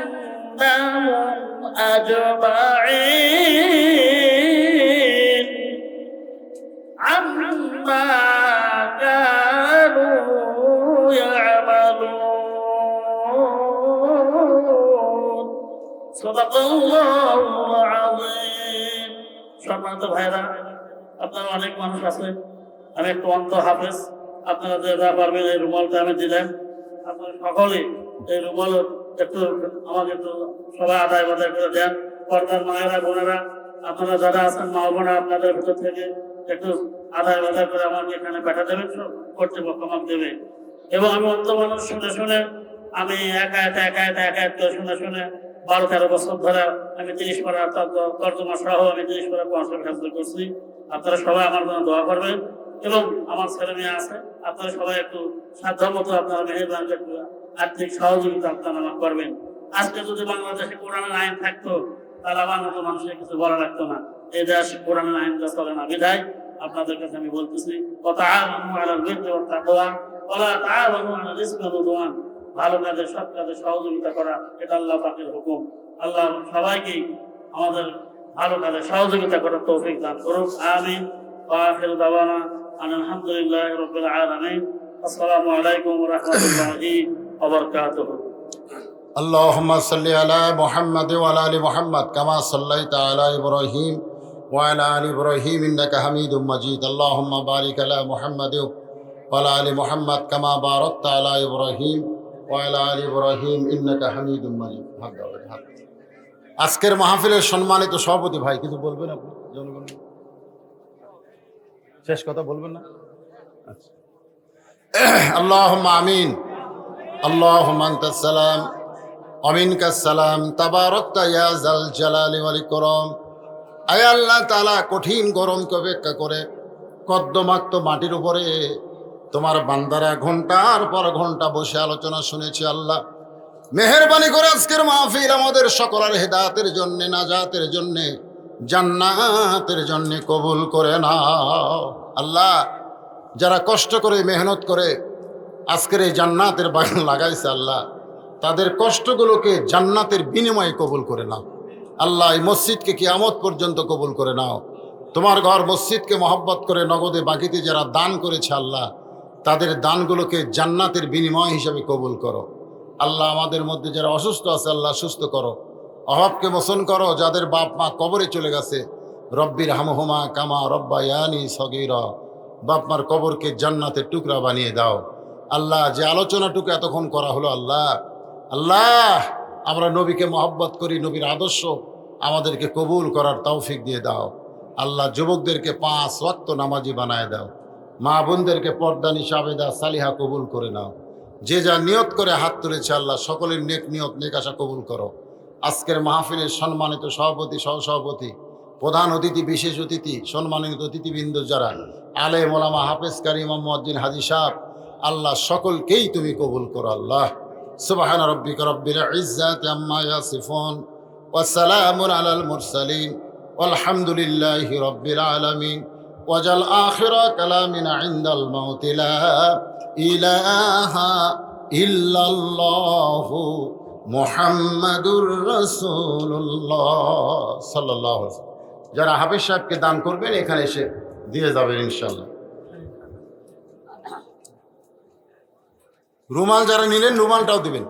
أجمعين عما كانوا يعملون صدق الله العظيم। সম্মানিত ভাইরা, আপনারা অনেক মানুষ আছে, আমি একটু অন্ধ হাফেজ। আপনারা যে যা পারবেন এই রুমালটা আমি দিলাম, আপনারা সকলে এই রুমাল একটু আমাকে একটু সবাই আদায় বাদায় করে দেন। পর্দার মায়েরা বোনেরা, আপনারা যারা আছেন মা বোনেরা, আপনাদের ভিতর থেকে একটু আদায় বাদায় করে আমাকে এখানে পাঠা দেবেন, কর্তৃপক্ষ আমাকে দেবে। এবং আমি অন্ত মানুষ শুনে শুনে, আমি একা শুনে শুনে 12-13 বছর ধরে আমি 30 পারা তর্জমা সহ আমি 30 পারা কোরআন হাফেজ করছি। আপনারা সবাই আমার জন্য দোয়া করবেন। এবং আমার ছেলে মেয়ে আছে, আপনারা সবাই একটু সাধ্যমতো আপনারা মেহেরবানি আর্থিক সহযোগিতা আপনারা করবেন। আজকে যদি বাংলাদেশে কোরআনের আইন থাকতো, তালেবান মতো মানুষের কিছু বলা রাখতো না। এই দেশ কোরআনের আইন যা চলে না বিধায় আপনাদের কাছে আমি বলতেছি, ওয়াতাআওয়ানু আলাল বিররি ওয়াত তাকওয়া ওয়ালা তাআওয়ানু আলাল ইসমি ওয়াল উদওয়ান। ভালো কাজে সৎ কাজে সহযোগিতা করা, এটা আল্লাহ পাকের হুকুম। আল্লাহ সবাইকে আমাদের ভালো কাজে সহযোগিতা করার তৌফিক দান করুন, আমিন। ওয়া আখিরু দাওয়ানা আলহামদুলিল্লাহি রাব্বিল আলামিন। আসসালামু আলাইকুম ওয়া রাহমাতুল্লাহি ওয়া বারাকাতুহু। اللهم صل على محمد وعلى ال محمد كما صليت على ابراهيم وعلى ال ابراهيم انك حميد مجيد اللهم بارك على محمد وعلى ال محمد كما باركت على ابراهيم وعلى ال ابراهيم انك حميد مجيد। আজকের মাহফিলের সম্মানিত সভাপতি ভাই, কিছু বলবেন আপনি জনগণ? শেষ কথা বলবেন না? আচ্ছা, আল্লাহুম্মা আমিন। আল্লাহুম্মা আনতাস সালাম অমিনকাস সালাম তাবারাকতা ইয়া যাল জালালি ওয়াল ইকরাম। আয় আল্লাহ তাআলা, কঠিন গরমকে অপেক্ষা করে কদ্দমাক্ত মাটির উপরে তোমার বান্দারা ঘন্টার পর ঘন্টা বসে আলোচনা শুনেছি। আল্লাহ মেহেরবানি করে আজকের মাহফিল আমাদের সকলের হেদায়েতের জন্য, নাজাতের জন্য, জান্নাতের জন্য কবুল করে নাও। আল্লাহ যারা কষ্ট করে মেহনত করে আজকের এই জান্নাতের বাগান লাগাইছে, আল্লাহ তাদের কষ্টগুলোকে জান্নাতের বিনিময়ে কবুল করে নাও। আল্লাহ এই মসজিদকে কিয়ামত পর্যন্ত কবুল করে নাও। তোমার ঘর মসজিদকে মহব্বত করে নগদে বাকিতে যারা দান করেছে, আল্লাহ তাদের দানগুলোকে জান্নাতের বিনিময় হিসাবে কবুল করো। আল্লাহ আমাদের মধ্যে যারা অসুস্থ আছে, আল্লাহ সুস্থ করো, অভাবকে মোচন করো। যাদের বাপ মা কবরে চলে গেছে, রব্বির হামহুমা কামা রব্বায়ানি সগীরা, বাপ মার কবরকে জান্নাতের টুকরা বানিয়ে দাও। আল্লাহ যে আলোচনাটুকু এতক্ষণ করা হলো, আল্লাহ আল্লাহ আমরা নবীকে মহব্বত করি, নবীর আদর্শ আমাদেরকে কবুল করার তৌফিক দিয়ে দাও। আল্লাহ যুবকদেরকে 5 ওয়াক্ত নামাজি বানায় দাও। মা বোনদেরকে পর্দা নিশাবেদা সালিহা কবুল করে নাও। যে যা নিয়ত করে হাত তুলেছে, আল্লাহ সকলের নেক নিয়ত নেক আশা কবুল করো। আজকের মাহফিলের সম্মানিত সভাপতি, সহসভাপতি, প্রধান অতিথি, বিশেষ অতিথি, সম্মানিত অতিথিবৃন্দ যারা আলেম ওলামা, হাফেজ কারি, ইমাম মুয়াজ্জিন, হাজী সাহেব, আল্লাহ সকলকেই তুমি কবুল করো। আল্লাহ সুবহান রাব্বিকা রাব্বিল ইজ্জাতি আম্মা ইয়াসিফুন ওয়া সালামুন আলাল মুরসালিন ওয়ালহামদুলিল্লাহি রাব্বিল আলামিন। ওয়াজাল আখিরা কালামিনা ইনদাল মাউতি লা ইলাহা ইল্লাল্লাহু মুহাম্মাদুর রাসূলুল্লাহ সাল্লাল্লাহু আলাইহি ওয়াসাল্লাম। যারা হাফেজ সাহেবকে দান করবেন এখানে এসে দিয়ে যাবেন ইনশাআল্লাহ। রুমাল যারা নিলেন রুমালটাও দিবেন।